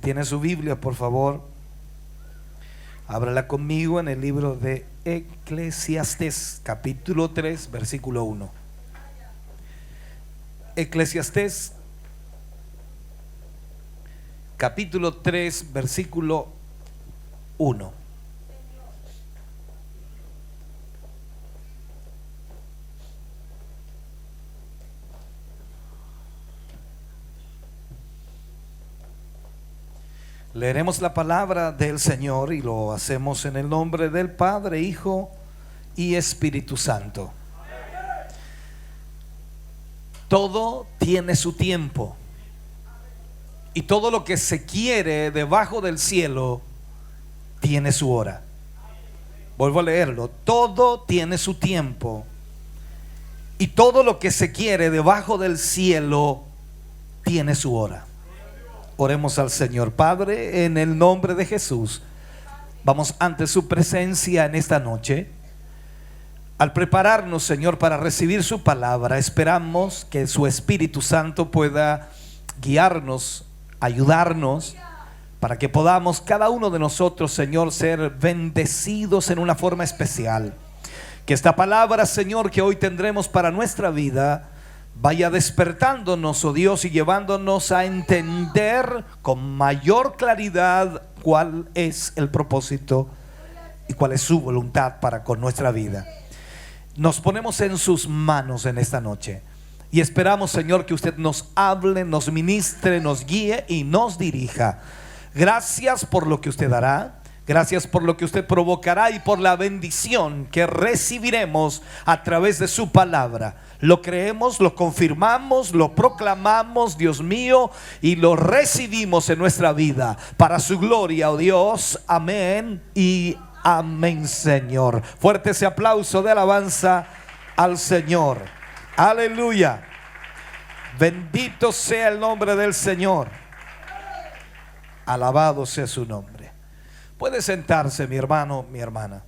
tiene su Biblia, por favor, ábrala conmigo en el libro de Eclesiastés, capítulo 3, versículo 1. Eclesiastés, capítulo 3, versículo 1. Leeremos la palabra del Señor y lo hacemos en el nombre del Padre, Hijo y Espíritu Santo. Todo tiene su tiempo, y todo lo que se quiere debajo del cielo tiene su hora. Vuelvo a leerlo. Todo tiene su tiempo, y todo lo que se quiere debajo del cielo tiene su hora. Oremos al Señor. Padre, en el nombre de Jesús, vamos ante su presencia en esta noche. Al prepararnos, Señor, para recibir su palabra, esperamos que su Espíritu Santo pueda guiarnos, ayudarnos, para que podamos cada uno de nosotros, Señor, ser bendecidos en una forma especial. Que esta palabra, Señor, que hoy tendremos para nuestra vida, vaya despertándonos, oh Dios, y llevándonos a entender con mayor claridad cuál es el propósito y cuál es su voluntad para con nuestra vida. Nos ponemos en sus manos en esta noche y esperamos, Señor, que usted nos hable, nos ministre, nos guíe y nos dirija. Gracias por lo que usted hará. Gracias por lo que usted provocará y por la bendición que recibiremos a través de su palabra. Lo creemos, lo confirmamos, lo proclamamos, Dios mío, y lo recibimos en nuestra vida para su gloria, oh Dios. Amén y amén, Señor. Fuerte ese aplauso de alabanza al Señor. Aleluya. Bendito sea el nombre del Señor. Alabado sea su nombre. Puede sentarse, mi hermano, mi hermana.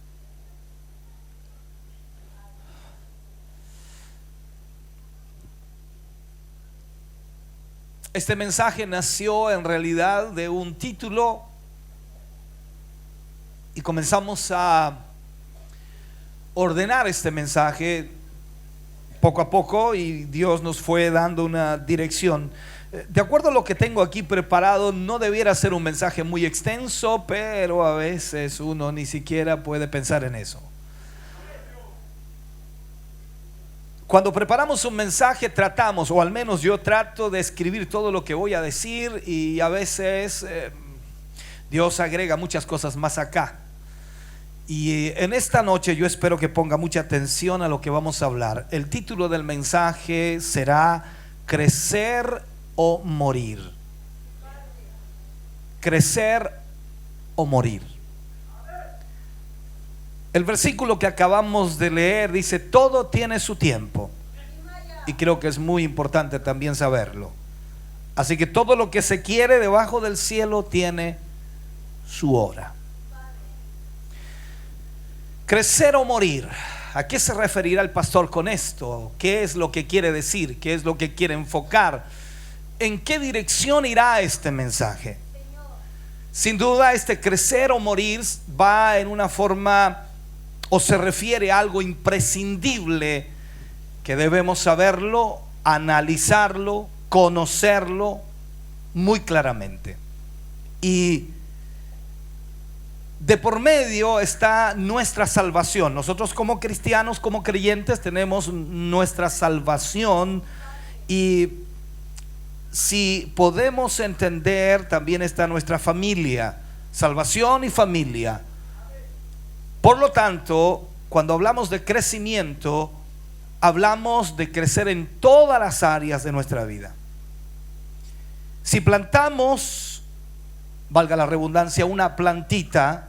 Este mensaje nació en realidad de un título y comenzamos a ordenar este mensaje poco a poco y Dios nos fue dando una dirección. De acuerdo a lo que tengo aquí preparado, no debiera ser un mensaje muy extenso, pero a veces uno ni siquiera puede pensar en eso. Cuando preparamos un mensaje tratamos, o al menos yo trato de escribir todo lo que voy a decir, y a veces Dios agrega muchas cosas más acá. Y en esta noche yo espero que ponga mucha atención a lo que vamos a hablar. El título del mensaje será Crecer o morir. Crecer o morir. El versículo que acabamos de leer dice: todo tiene su tiempo. Y creo que es muy importante también saberlo. Así que todo lo que se quiere debajo del cielo tiene su hora. Crecer o morir. ¿A qué se referirá el pastor con esto? ¿Qué es lo que quiere decir? ¿Qué es lo que quiere enfocar? ¿En qué dirección irá este mensaje? Sin duda, este crecer o morir va en una forma, o se refiere a algo imprescindible que debemos saberlo, analizarlo, conocerlo muy claramente. Y de por medio está nuestra salvación. Nosotros como cristianos, como creyentes, tenemos nuestra salvación, y si podemos entender, también está nuestra familia, salvación y familia. Por lo tanto, cuando hablamos de crecimiento, hablamos de crecer en todas las áreas de nuestra vida. Si plantamos, valga la redundancia, una plantita,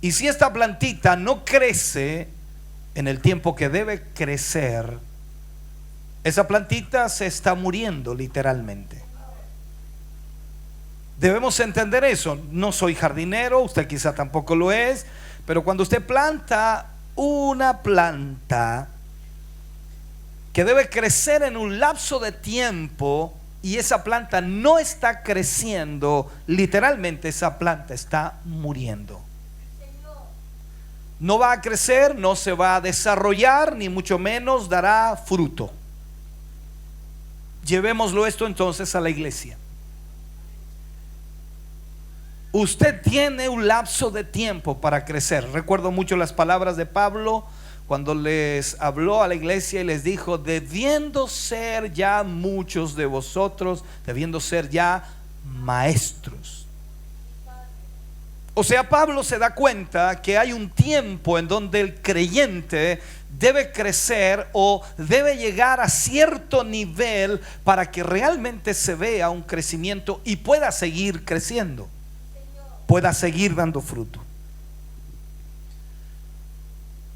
y si esta plantita no crece en el tiempo que debe crecer, esa plantita se está muriendo literalmente. Debemos entender eso. No soy jardinero, usted quizá tampoco lo es, pero cuando usted planta una planta que debe crecer en un lapso de tiempo y esa planta no está creciendo, literalmente esa planta está muriendo. No va a crecer, no se va a desarrollar, ni mucho menos dará fruto. Llevémoslo esto entonces a la iglesia. Usted tiene un lapso de tiempo para crecer. Recuerdo mucho las palabras de Pablo cuando les habló a la iglesia y les dijo: debiendo ser ya muchos de vosotros, debiendo ser ya maestros. O sea, Pablo se da cuenta que hay un tiempo en donde el creyente debe crecer o debe llegar a cierto nivel para que realmente se vea un crecimiento y pueda seguir creciendo, pueda seguir dando fruto.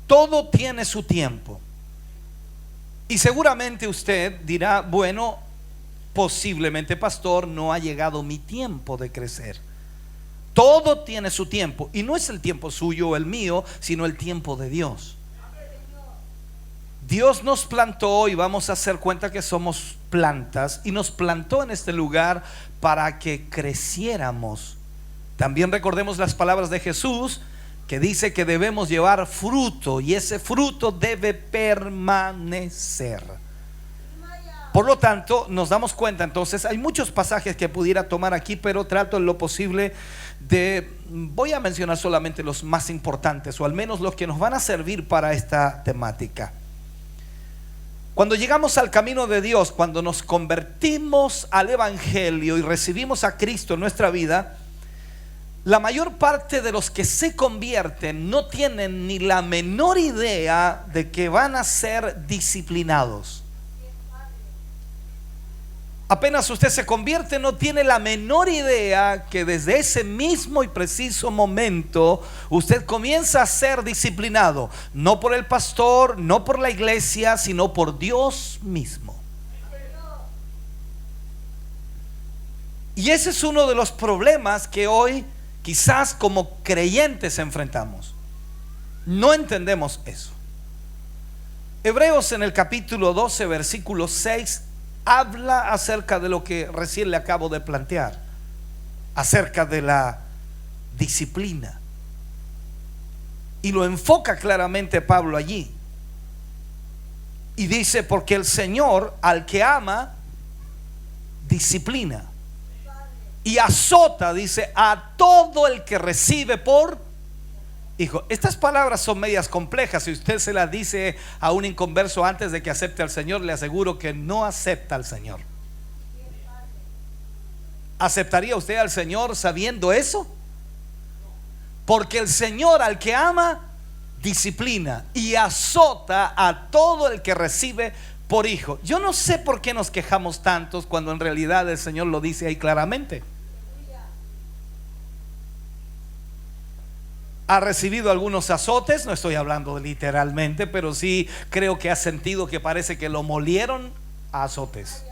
Todo tiene su tiempo. Y seguramente usted dirá: bueno, posiblemente, pastor, no ha llegado mi tiempo de crecer. Todo tiene su tiempo, y no es el tiempo suyo o el mío, sino el tiempo de Dios. Dios nos plantó, y vamos a hacer cuenta que somos plantas, y nos plantó en este lugar para que creciéramos. También recordemos las palabras de Jesús, que dice que debemos llevar fruto, y ese fruto debe permanecer. Por lo tanto, nos damos cuenta entonces, hay muchos pasajes que pudiera tomar aquí, pero trato en lo posible voy a mencionar solamente los más importantes, o al menos los que nos van a servir para esta temática. Cuando llegamos al camino de Dios, cuando nos convertimos al Evangelio y recibimos a Cristo en nuestra vida, la mayor parte de los que se convierten no tienen ni la menor idea de que van a ser disciplinados. Apenas usted se convierte, no tiene la menor idea que desde ese mismo y preciso momento usted comienza a ser disciplinado, no por el pastor, no por la iglesia, sino por Dios mismo. Y ese es uno de los problemas que hoy quizás como creyentes enfrentamos. No entendemos eso. Hebreos en el capítulo 12, versículo 6 habla acerca de lo que recién le acabo de plantear, acerca de la disciplina, y lo enfoca claramente Pablo allí, y dice: porque el Señor al que ama disciplina y azota, dice, a todo el que recibe por hijo. Estas palabras son medias complejas. Si usted se las dice a un inconverso antes de que acepte al Señor, le aseguro que no acepta al Señor. ¿Aceptaría usted al Señor sabiendo eso? Porque el Señor al que ama disciplina y azota a todo el que recibe por hijo. Yo no sé por qué nos quejamos tantos cuando en realidad el Señor lo dice ahí claramente. Ha recibido algunos azotes, no estoy hablando literalmente, pero sí creo que ha sentido que parece que lo molieron a azotes.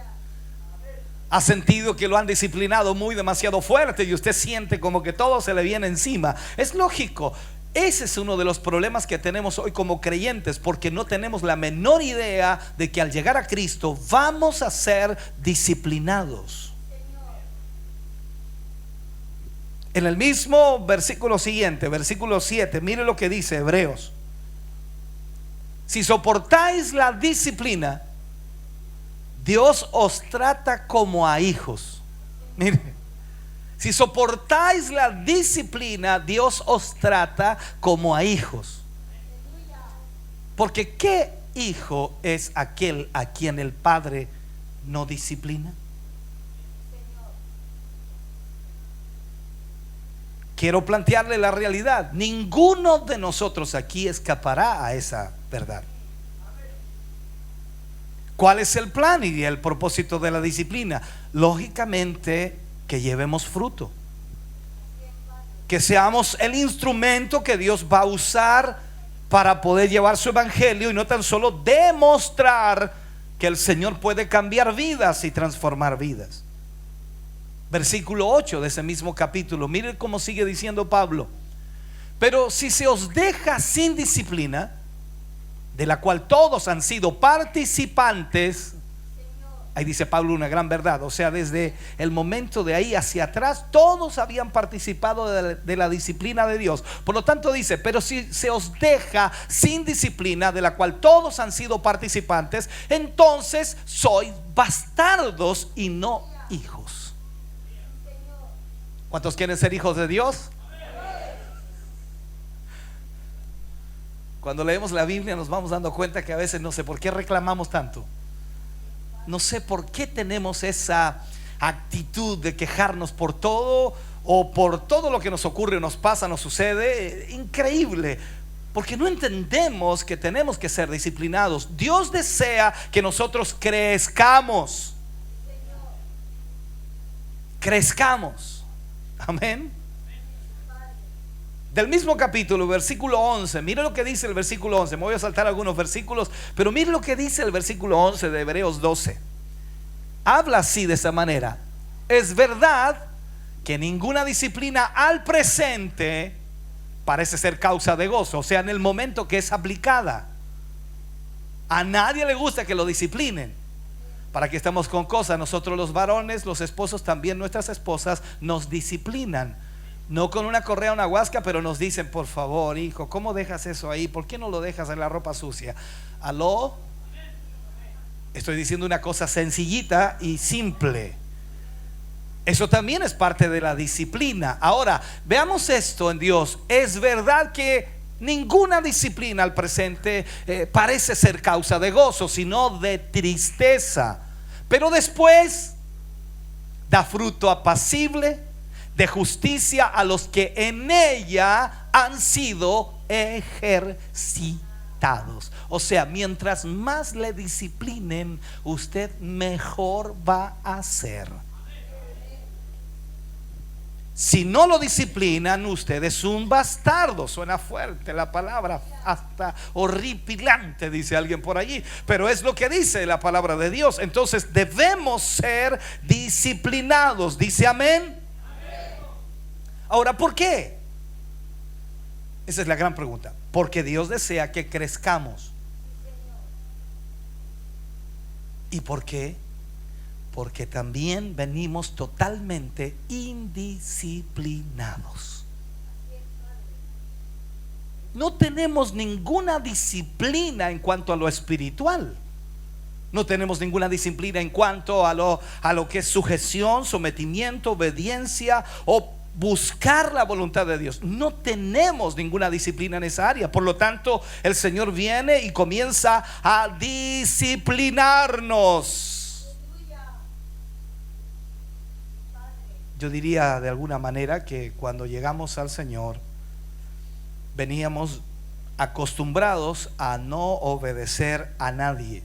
Ha sentido que lo han disciplinado muy demasiado fuerte y usted siente como que todo se le viene encima. Es lógico. Ese es uno de los problemas que tenemos hoy como creyentes, porque no tenemos la menor idea de que al llegar a Cristo vamos a ser disciplinados. En el mismo versículo siguiente, versículo 7, mire lo que dice Hebreos: si soportáis la disciplina, Dios os trata como a hijos. Mire, si soportáis la disciplina, Dios os trata como a hijos. Porque ¿qué hijo es aquel a quien el Padre no disciplina? Quiero plantearle la realidad. Ninguno de nosotros aquí escapará a esa verdad. ¿Cuál es el plan y el propósito de la disciplina? Lógicamente, que llevemos fruto, que seamos el instrumento que Dios va a usar para poder llevar su evangelio, y no tan solo demostrar que el Señor puede cambiar vidas y transformar vidas. Versículo 8 de ese mismo capítulo, mire cómo sigue diciendo Pablo: pero si se os deja sin disciplina, de la cual todos han sido participantes, Ahí dice Pablo una gran verdad. O sea, desde el momento de ahí hacia atrás, todos habían participado de la disciplina de Dios. Por lo tanto dice, pero si se os deja sin disciplina, de la cual todos han sido participantes, entonces sois bastardos y no hijos. ¿Cuántos quieren ser hijos de Dios? Cuando leemos la Biblia nos vamos dando cuenta que a veces no sé por qué reclamamos tanto. No sé por qué tenemos esa actitud de quejarnos por todo o por todo lo que nos ocurre, nos pasa, nos sucede. Increíble, porque no entendemos que tenemos que ser disciplinados. Dios desea que nosotros crezcamos. Crezcamos. Amén. Del mismo capítulo, versículo 11. Mire lo que dice el versículo 11. Me voy a saltar algunos versículos, pero mire lo que dice el versículo 11 de Hebreos 12. Habla así, de esa manera: es verdad que ninguna disciplina al presente parece ser causa de gozo. O sea, en el momento que es aplicada. A nadie le gusta que lo disciplinen. ¿Para qué estamos con cosas? Nosotros los varones, los esposos, también nuestras esposas nos disciplinan. No con una correa, una guasca, pero nos dicen: por favor, hijo, ¿cómo dejas eso ahí? ¿Por qué no lo dejas en la ropa sucia? ¿Aló? Estoy diciendo una cosa sencillita y simple. Eso también es parte de la disciplina. Ahora, veamos esto en Dios. Es verdad que ninguna disciplina al presente parece ser causa de gozo, sino de tristeza. Pero después da fruto apacible de justicia a los que en ella han sido ejercitados. O sea, mientras más le disciplinen, usted mejor va a ser. Si no lo disciplinan, usted es un bastardo. Suena fuerte la palabra, hasta horripilante, dice alguien por allí, pero es lo que dice la palabra de Dios. Entonces debemos ser disciplinados. Dice amén. Ahora, ¿por qué? Esa es la gran pregunta. Porque Dios desea que crezcamos. ¿Y por qué? Porque también venimos totalmente indisciplinados. No tenemos ninguna disciplina en cuanto a lo espiritual. No tenemos ninguna disciplina en cuanto a lo que es sujeción, sometimiento, obediencia o buscar la voluntad de Dios. No tenemos ninguna disciplina en esa área. Por lo tanto, el Señor viene y comienza a disciplinarnos. Yo diría de alguna manera que cuando llegamos al Señor, veníamos acostumbrados a no obedecer a nadie.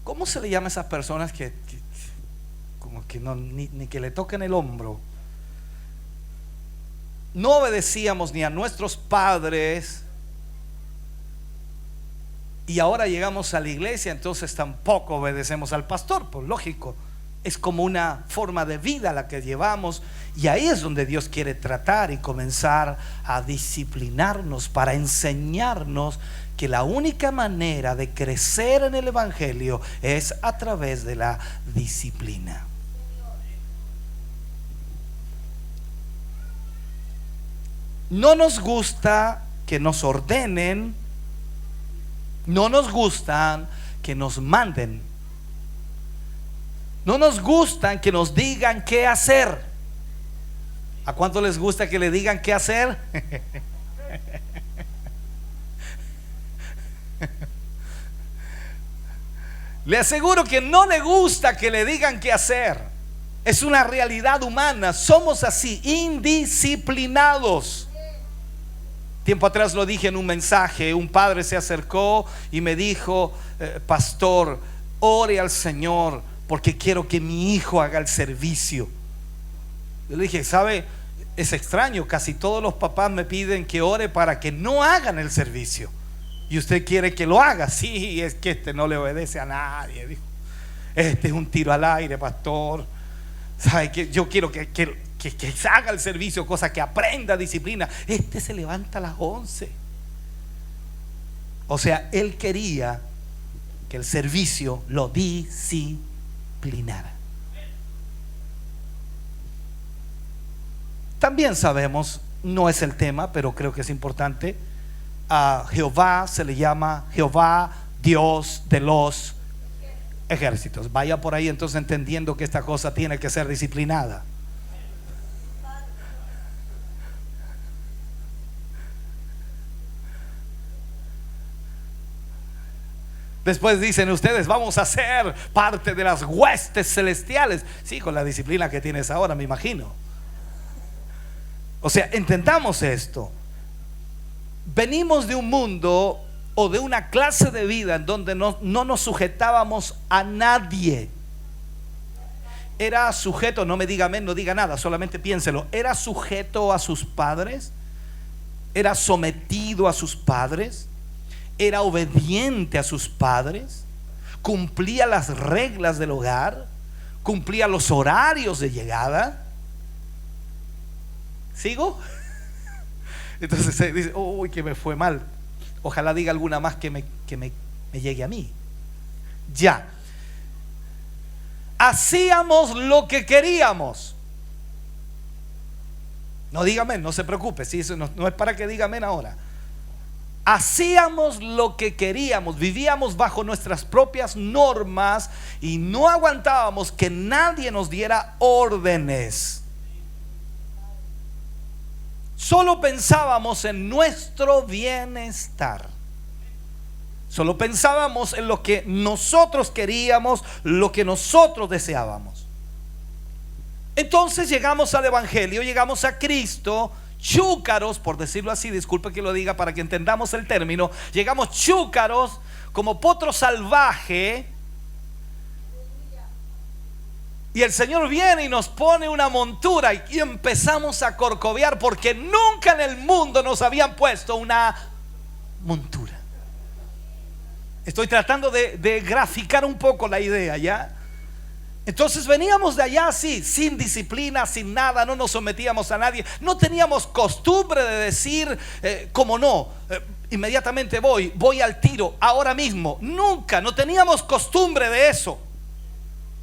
¿Cómo se le llama a esas personas que como que no, ni que le toquen el hombro? No obedecíamos ni a nuestros padres, y ahora llegamos a la iglesia, entonces tampoco obedecemos al pastor. Pues lógico, es como una forma de vida la que llevamos, y ahí es donde Dios quiere tratar y comenzar a disciplinarnos para enseñarnos que la única manera de crecer en el evangelio es a través de la disciplina. No nos gusta que nos ordenen, no nos gustan que nos manden, no nos gustan que nos digan qué hacer. ¿A cuánto les gusta que le digan qué hacer? Le aseguro que no le gusta que le digan qué hacer. Es una realidad humana. Somos así, indisciplinados. Tiempo atrás lo dije en un mensaje. Un padre se acercó y me dijo: pastor, ore al Señor porque quiero que mi hijo haga el servicio. Yo le dije: ¿sabe? Es extraño, casi todos los papás me piden que ore para que no hagan el servicio, y usted quiere que lo haga. Sí, es que este no le obedece a nadie, dijo. Este es un tiro al aire, pastor. ¿Sabe que yo quiero que haga el servicio, cosa que aprenda disciplina? Este se levanta a las 11. O sea, él quería que el servicio lo disciplinara. También sabemos, no es el tema, pero creo que es importante, a Jehová se le llama Jehová, Dios de los ejércitos. Vaya por ahí entonces entendiendo que esta cosa tiene que ser disciplinada. Después dicen ustedes, vamos a ser parte de las huestes celestiales. Sí, con la disciplina que tienes ahora, me imagino. O sea, entendamos esto. Venimos de un mundo o de una clase de vida en donde no nos sujetábamos a nadie. Era sujeto, no me diga amén, no diga nada, solamente piénselo. Era sujeto a sus padres, era sometido a sus padres, era obediente a sus padres, cumplía las reglas del hogar, cumplía los horarios de llegada. ¿Sigo? Entonces se dice, uy, que me fue mal. Ojalá diga alguna más que me llegue a mí. Ya. Hacíamos lo que queríamos. No diga amén, no se preocupe. Si eso no es para que diga amén ahora. Hacíamos lo que queríamos, vivíamos bajo nuestras propias normas y no aguantábamos que nadie nos diera órdenes. Solo pensábamos en nuestro bienestar. Solo pensábamos en lo que nosotros queríamos, lo que nosotros deseábamos. Entonces llegamos al Evangelio, llegamos a Cristo, chúcaros, por decirlo así, disculpe que lo diga para que entendamos el término. Llegamos chúcaros, como potro salvaje, y el Señor viene y nos pone una montura y empezamos a corcovear porque nunca en el mundo nos habían puesto una montura. Estoy tratando de graficar un poco la idea, ¿ya? Entonces veníamos de allá así, sin disciplina, sin nada, no nos sometíamos a nadie, no teníamos costumbre de decir, como no, inmediatamente voy al tiro, ahora mismo, nunca, no teníamos costumbre de eso.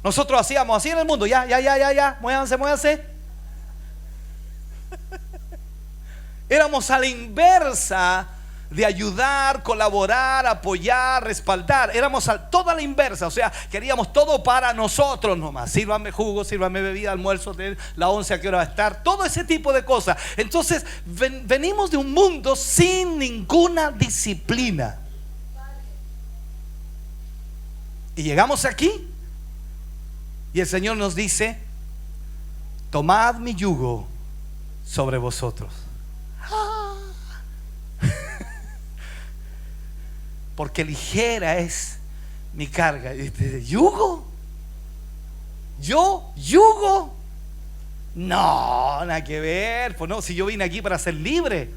Nosotros hacíamos así en el mundo, ya, muévanse. Éramos a la inversa de ayudar, colaborar, apoyar, respaldar. Éramos a toda la inversa, o sea, queríamos todo para nosotros nomás. Sírvame jugo, sírvame bebida, almuerzo, la 11 a qué hora va a estar, todo ese tipo de cosas. Entonces venimos de un mundo sin ninguna disciplina. Y llegamos aquí y el Señor nos dice: tomad mi yugo sobre vosotros. Porque ligera es mi carga. Y dice, ¿yugo? ¿Yo? ¿Yugo? No, nada que ver. Pues no, si yo vine aquí para ser libre.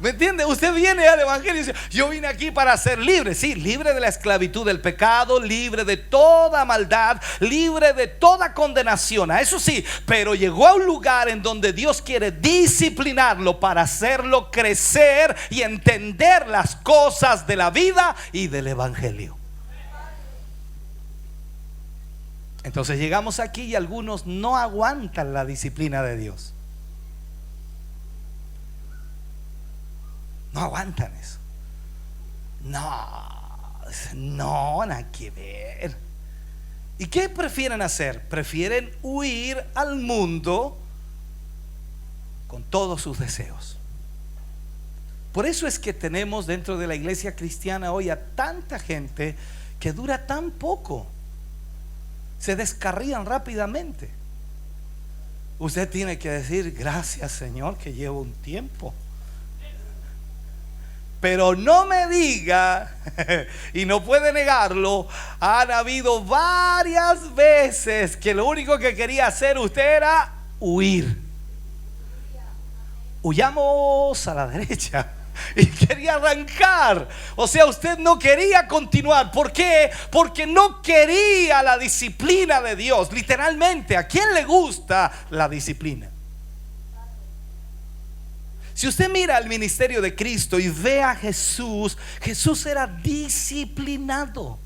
¿Me entiende? Usted viene al Evangelio y dice, yo vine aquí para ser libre. Sí, libre de la esclavitud del pecado, libre de toda maldad, libre de toda condenación. A eso sí, pero llegó a un lugar en donde Dios quiere disciplinarlo para hacerlo crecer y entender las cosas de la vida y del Evangelio. Entonces llegamos aquí y algunos no aguantan la disciplina de Dios. No aguantan eso. No, nada que ver. ¿Y qué prefieren hacer? Prefieren huir al mundo con todos sus deseos. Por eso es que tenemos dentro de la iglesia cristiana hoy a tanta gente que dura tan poco. Se descarrían rápidamente. Usted tiene que decir, gracias Señor que llevo un tiempo. Pero no me diga, y no puede negarlo, han habido varias veces que lo único que quería hacer usted era huir. Huyamos a la derecha. Y quería arrancar. O sea, usted no quería continuar. ¿Por qué? Porque no quería la disciplina de Dios. Literalmente, ¿a quién le gusta la disciplina? Si usted mira el ministerio de Cristo y ve a Jesús, Jesús era disciplinado.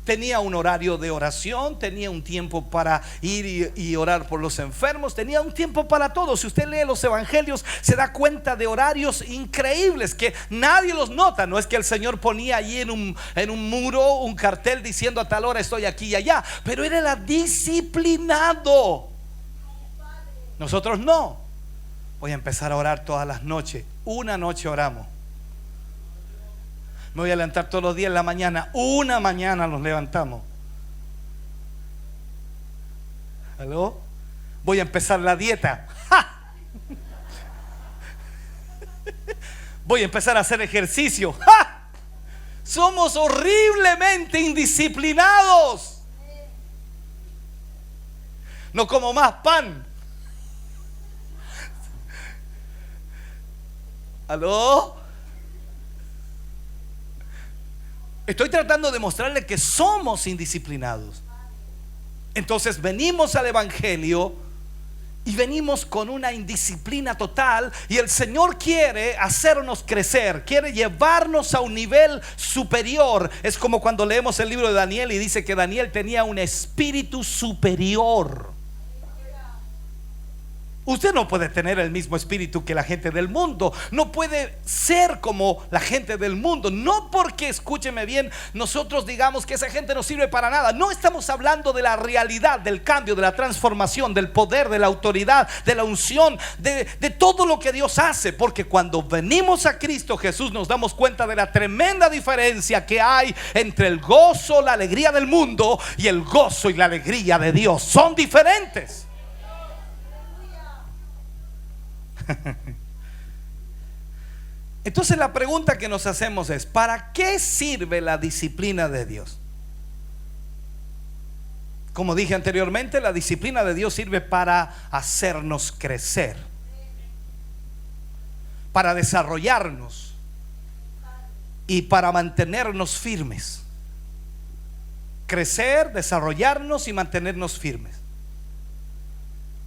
Tenía un horario de oración, tenía un tiempo para ir y orar por los enfermos, tenía un tiempo para todo. Si usted lee los evangelios, se da cuenta de horarios increíbles que nadie los nota. No es que el Señor ponía allí en un muro un cartel diciendo a tal hora estoy aquí y allá, pero él era disciplinado. Nosotros no. Voy a empezar a orar todas las noches. Una noche oramos. Me voy a levantar todos los días en la mañana. Una mañana nos levantamos. ¿Aló? Voy a empezar la dieta. ¡Ja! Voy a empezar a hacer ejercicio. ¡Ja! Somos horriblemente indisciplinados. No como más pan. ¿Aló? Estoy tratando de mostrarle que somos indisciplinados. Entonces venimos al evangelio y venimos con una indisciplina total, y el Señor quiere hacernos crecer, quiere llevarnos a un nivel superior. Es como cuando leemos el libro de Daniel y dice que Daniel tenía un espíritu superior. Usted no puede tener el mismo espíritu que la gente del mundo. No puede ser como la gente del mundo. No porque, escúcheme bien, nosotros digamos que esa gente no sirve para nada. No estamos hablando de la realidad, del cambio, de la transformación, del poder, de la autoridad, de la unción, de todo lo que Dios hace. Porque cuando venimos a Cristo Jesús nos damos cuenta de la tremenda diferencia que hay entre el gozo, la alegría del mundo y el gozo y la alegría de Dios. Son diferentes. Entonces la pregunta que nos hacemos es: ¿para qué sirve la disciplina de Dios? Como dije anteriormente, la disciplina de Dios sirve para hacernos crecer, para desarrollarnos y para mantenernos firmes. Crecer, desarrollarnos y mantenernos firmes.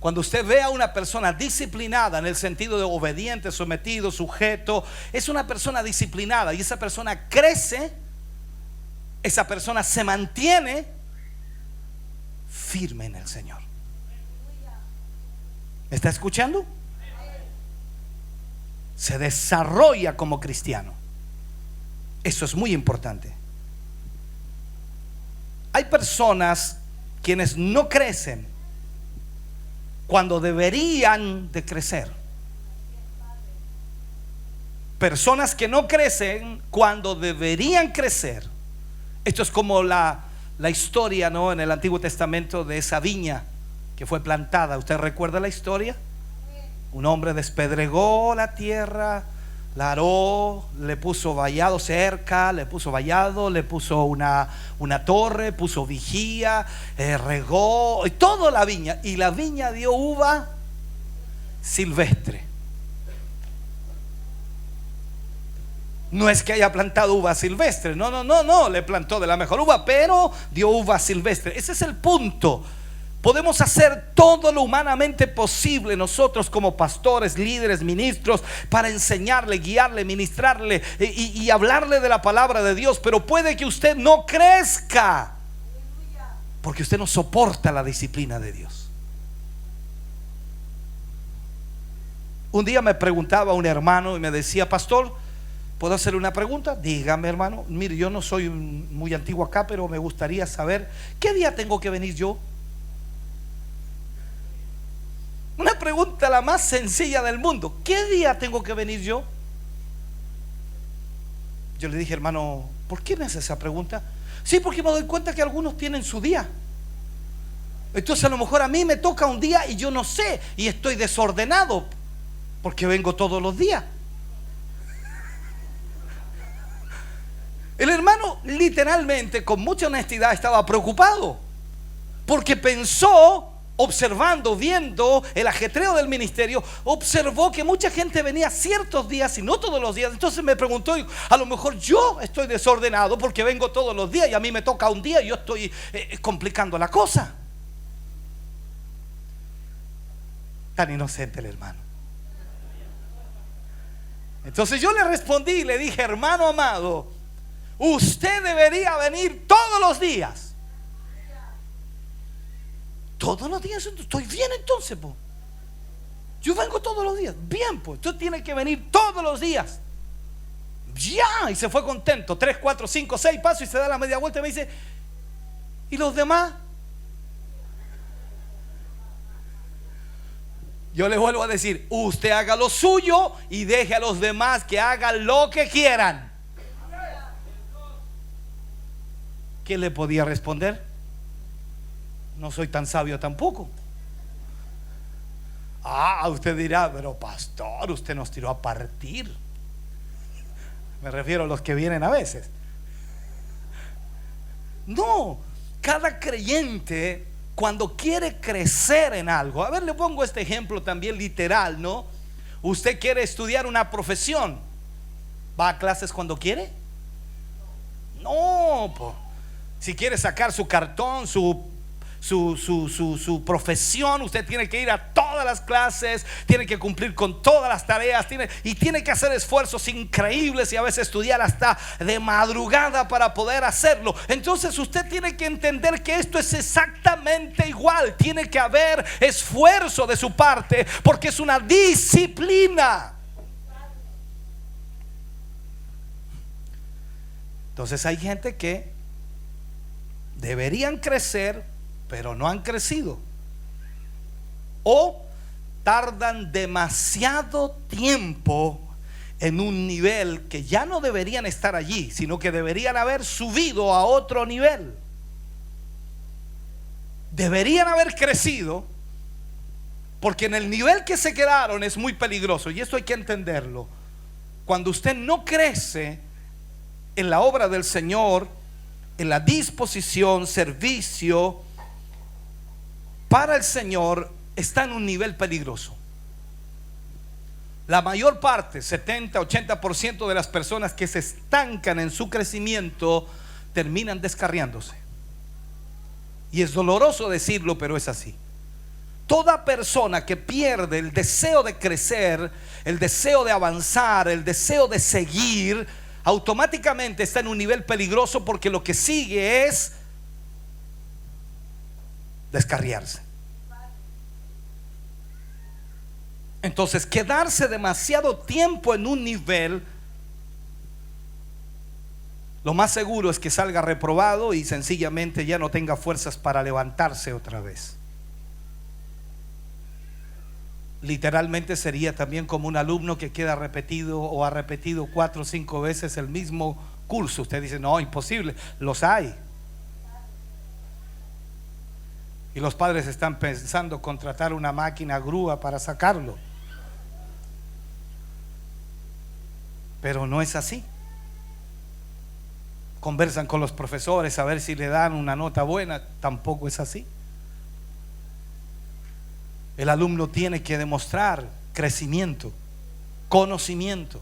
Cuando usted ve a una persona disciplinada en el sentido de obediente, sometido, sujeto, es una persona disciplinada, y esa persona crece, esa persona se mantiene firme en el Señor. ¿Me está escuchando? Se desarrolla como cristiano. Eso es muy importante. Hay personas quienes no crecen cuando deberían de crecer. Personas que no crecen cuando deberían crecer. Esto es como la historia, ¿no?, en el Antiguo Testamento de esa viña que fue plantada. ¿Usted recuerda la historia? Un hombre despedregó la tierra, la aró, le puso vallado cerca, le puso vallado, le puso una torre, puso vigía, regó y toda la viña, y la viña dio uva silvestre. No es que haya plantado uva silvestre, no, le plantó de la mejor uva, pero dio uva silvestre. Ese es el punto. Podemos hacer todo lo humanamente posible nosotros como pastores, líderes, ministros, para enseñarle, guiarle, ministrarle y hablarle de la palabra de Dios, pero puede que usted no crezca porque usted no soporta la disciplina de Dios. Un día me preguntaba un hermano y me decía: pastor, ¿puedo hacerle una pregunta? Dígame, hermano. Mire, yo no soy muy antiguo acá, pero me gustaría saber ¿qué día tengo que venir yo? Una pregunta la más sencilla del mundo. ¿Qué día tengo que venir yo? Yo le dije: hermano, ¿por qué me hace esa pregunta? Sí, porque me doy cuenta que algunos tienen su día. Entonces a lo mejor a mí me toca un día y yo no sé, y estoy desordenado porque vengo todos los días. El hermano literalmente, con mucha honestidad, estaba preocupado porque pensó, observando, viendo el ajetreo del ministerio, observó que mucha gente venía ciertos días y no todos los días. Entonces me preguntó: a lo mejor yo estoy desordenado porque vengo todos los días y a mí me toca un día y yo estoy complicando la cosa. Tan inocente el hermano. Entonces yo le respondí y le dije: hermano amado, usted debería venir todos los días. Todos los días, estoy bien entonces, pues. Yo vengo todos los días. Bien, pues, tú tienes que venir todos los días. Ya, y se fue contento. 3, 4, 5, 6 pasos y se da la media vuelta y me dice: ¿y los demás? Yo le vuelvo a decir: usted haga lo suyo y deje a los demás que hagan lo que quieran. ¿Qué le podía responder? No soy tan sabio tampoco. Usted dirá: pero pastor, usted nos tiró a partir. Me refiero a los que vienen a veces. No, cada creyente, cuando quiere crecer en algo, a ver, le pongo este ejemplo también literal, ¿no? Usted quiere estudiar una profesión, ¿va a clases cuando quiere? No, pues, si quiere sacar su cartón, su profesión, usted tiene que ir a todas las clases, tiene que cumplir con todas las tareas, tiene que hacer esfuerzos increíbles y a veces estudiar hasta de madrugada para poder hacerlo. Entonces usted tiene que entender que esto es exactamente igual. Tiene que haber esfuerzo de su parte porque es una disciplina. Entonces hay gente que deberían crecer pero no han crecido, o tardan demasiado tiempo en un nivel que ya no deberían estar allí, sino que deberían haber subido a otro nivel. Deberían haber crecido, porque en el nivel que se quedaron es muy peligroso, y esto hay que entenderlo. Cuando usted no crece en la obra del Señor, en la disposición, servicio para el Señor, está en un nivel peligroso. La mayor parte, 70-80% de las personas que se estancan en su crecimiento terminan descarriándose. Y es doloroso decirlo, pero es así. Toda persona que pierde el deseo de crecer, el deseo de avanzar, el deseo de seguir, automáticamente está en un nivel peligroso, porque lo que sigue es descarriarse. Entonces, quedarse demasiado tiempo en un nivel, lo más seguro es que salga reprobado y sencillamente ya no tenga fuerzas para levantarse otra vez. Literalmente sería también como un alumno que queda repetido o ha repetido 4 o 5 veces el mismo curso. Usted dice: no, imposible. Los hay. Y los padres están pensando contratar una máquina grúa para sacarlo. Pero no es así. Conversan con los profesores a ver si le dan una nota buena. Tampoco es así. El alumno tiene que demostrar crecimiento, conocimiento.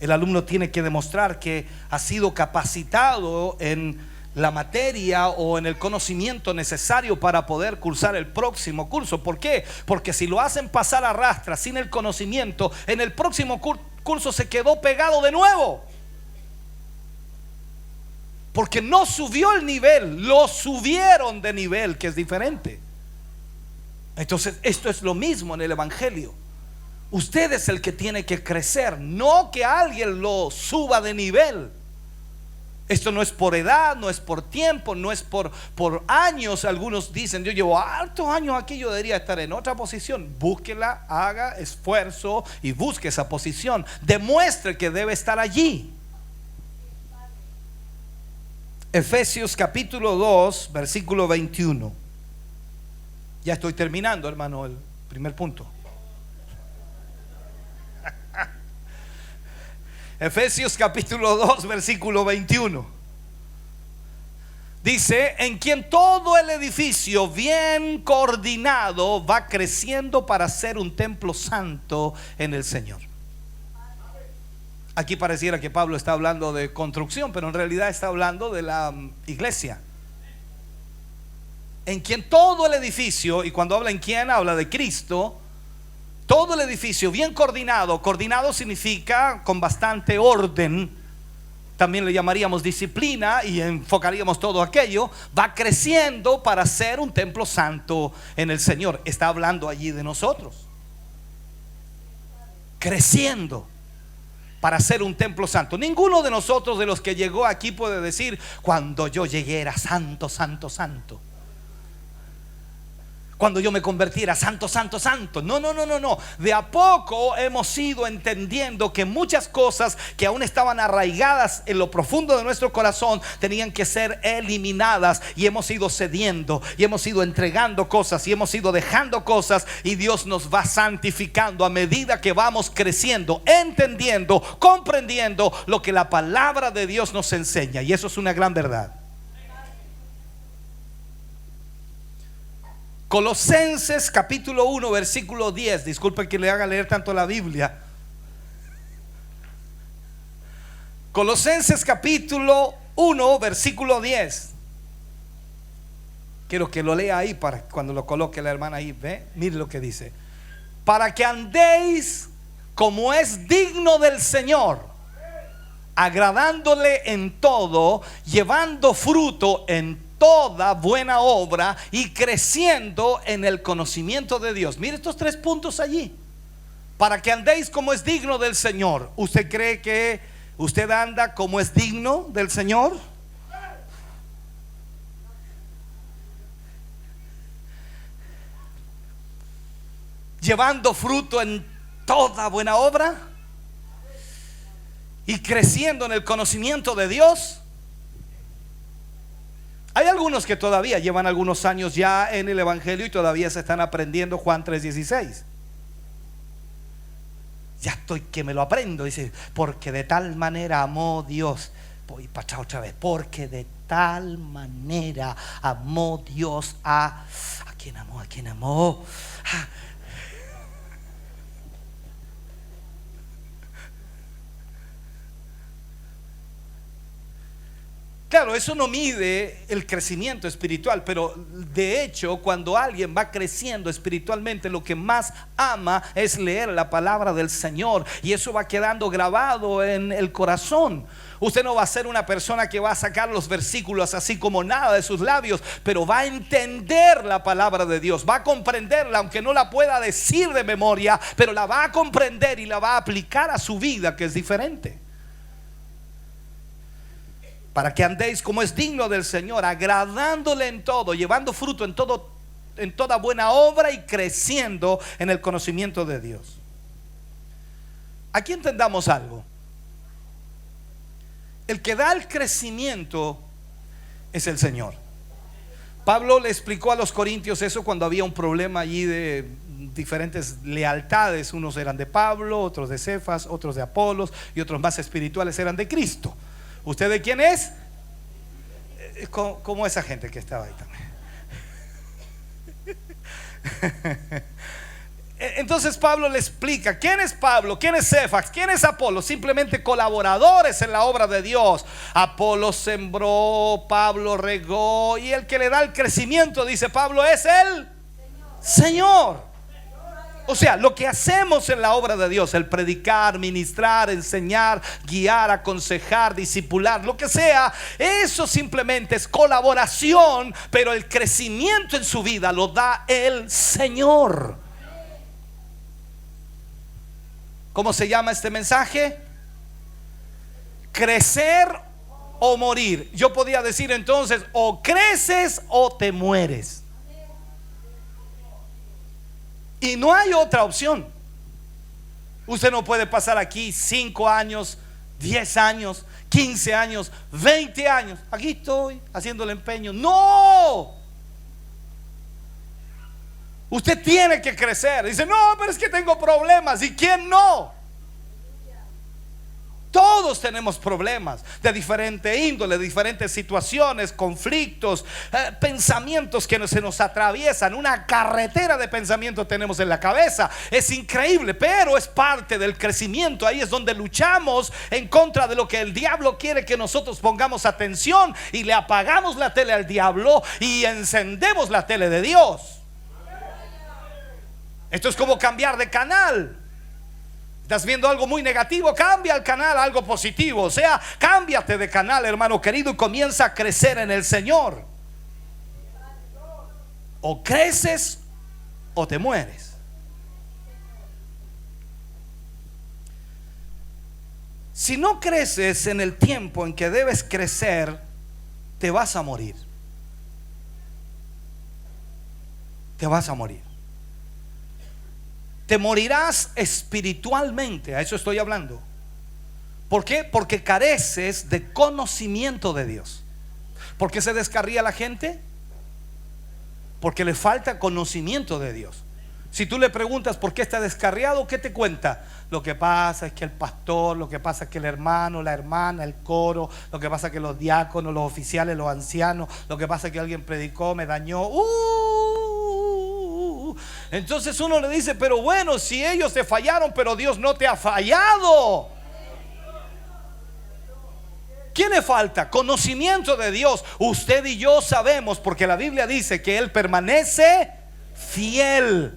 El alumno tiene que demostrar que ha sido capacitado en la materia o en el conocimiento necesario para poder cursar el próximo curso. ¿Por qué? Porque si lo hacen pasar a rastras sin el conocimiento, en el próximo curso se quedó pegado de nuevo, porque no subió el nivel, lo subieron de nivel, que es diferente. Entonces esto es lo mismo en el evangelio. Usted es el que tiene que crecer, no que alguien lo suba de nivel. Esto no es por edad, no es por tiempo, no es por años. Algunos dicen: yo llevo hartos años aquí, yo debería estar en otra posición. Búsquela, haga esfuerzo y busque esa posición. Demuestre que debe estar allí. Efesios capítulo 2, versículo 21. Ya estoy terminando, hermano, el primer punto. Efesios capítulo 2, versículo 21. Dice: en quien todo el edificio bien coordinado va creciendo para ser un templo santo en el Señor. Aquí pareciera que Pablo está hablando de construcción, pero en realidad está hablando de la iglesia. En quien todo el edificio, y cuando habla en quien, habla de Cristo. todo el edificio bien coordinado. Coordinado significa con bastante orden. También le llamaríamos disciplina y enfocaríamos todo aquello. Va creciendo para ser un templo santo en el Señor. Está hablando allí de nosotros. Creciendo para ser un templo santo. Ninguno de nosotros, de los que llegó aquí, puede decir: cuando yo llegué era santo, santo, santo. Cuando yo me convertí era santo, santo, santo. No. De a poco hemos ido entendiendo que muchas cosas que aún estaban arraigadas en lo profundo de nuestro corazón tenían que ser eliminadas, y hemos ido cediendo, y hemos ido entregando cosas, y hemos ido dejando cosas, y Dios nos va santificando a medida que vamos creciendo, entendiendo, comprendiendo lo que la palabra de Dios nos enseña. Y eso es una gran verdad. Colosenses capítulo 1 versículo 10. Disculpe que le haga leer tanto la Biblia. Colosenses capítulo 1 versículo 10. Quiero que lo lea ahí para cuando lo coloque la hermana ahí. Ve, mire lo que dice: para que andéis como es digno del Señor, agradándole en todo, llevando fruto en toda buena obra y creciendo en el conocimiento de Dios. Mire estos 3 puntos allí. Para que andéis como es digno del Señor. ¿Usted cree que usted anda como es digno del Señor? Llevando fruto en toda buena obra y creciendo en el conocimiento de Dios. Hay algunos que todavía llevan algunos años ya en el Evangelio y todavía se están aprendiendo Juan 3:16. Ya estoy que me lo aprendo. Dice: porque de tal manera amó Dios. Voy para atrás otra vez. Porque de tal manera amó Dios a quien amó, a quien amó. Claro, eso no mide el crecimiento espiritual, pero de hecho, cuando alguien va creciendo espiritualmente, lo que más ama es leer la palabra del Señor, y eso va quedando grabado en el corazón. Usted no va a ser una persona que va a sacar los versículos así como nada de sus labios, pero va a entender la palabra de Dios, va a comprenderla, aunque no la pueda decir de memoria, pero la va a comprender y la va a aplicar a su vida, que es diferente. Para que andéis como es digno del Señor, agradándole en todo, llevando fruto en todo, en toda buena obra y creciendo en el conocimiento de Dios. Aquí entendamos algo. El que da el crecimiento es el Señor. Pablo le explicó a los corintios eso cuando había un problema allí de diferentes lealtades. Unos eran de Pablo, otros de Cefas, otros de Apolos, y otros más espirituales eran de Cristo. ¿Usted de quién es? Como esa gente que estaba ahí también. Entonces Pablo le explica quién es Pablo, quién es Cefas, quién es Apolo. Simplemente colaboradores en la obra de Dios. Apolo sembró, Pablo regó, y el que le da el crecimiento, dice Pablo, es el Señor. O sea, lo que hacemos en la obra de Dios, el predicar, ministrar, enseñar, guiar, aconsejar, discipular, lo que sea, eso simplemente es colaboración, pero el crecimiento en su vida lo da el Señor. ¿Cómo se llama este mensaje? Crecer o morir. Yo podía decir entonces, o creces o te mueres. Y no hay otra opción. Usted no puede pasar aquí 5 años, 10 años, 15 años, 20 años. Aquí estoy haciendo el empeño. No. Usted tiene que crecer. Dice: no, pero es que tengo problemas. ¿Y quién no? Todos tenemos problemas de diferente índole, de diferentes situaciones, conflictos, pensamientos que se nos atraviesan. Una carretera de pensamientos tenemos en la cabeza. Es increíble, pero es parte del crecimiento. Ahí es donde luchamos en contra de lo que el diablo quiere que nosotros pongamos atención, y le apagamos la tele al diablo y encendemos la tele de Dios. Esto es como cambiar de canal. Estás viendo algo muy negativo, cambia el canal a algo positivo. O sea, cámbiate de canal, hermano querido, y comienza a crecer en el Señor. O creces o te mueres. Si no creces en el tiempo en que debes crecer, te vas a morir. Te vas a morir. Te morirás espiritualmente, a eso estoy hablando. ¿Por qué? Porque careces de conocimiento de Dios. ¿Por qué se descarría la gente? Porque le falta conocimiento de Dios. Si tú le preguntas por qué está descarriado, ¿qué te cuenta? Lo que pasa es que el pastor, lo que pasa es que el hermano, la hermana, el coro, lo que pasa es que los diáconos, los oficiales, los ancianos, lo que pasa es que alguien predicó, me dañó. Entonces uno le dice, pero bueno, si ellos te fallaron, pero Dios no te ha fallado. ¿Qué le falta? Conocimiento de Dios. Usted y yo sabemos, porque la Biblia dice que Él permanece fiel.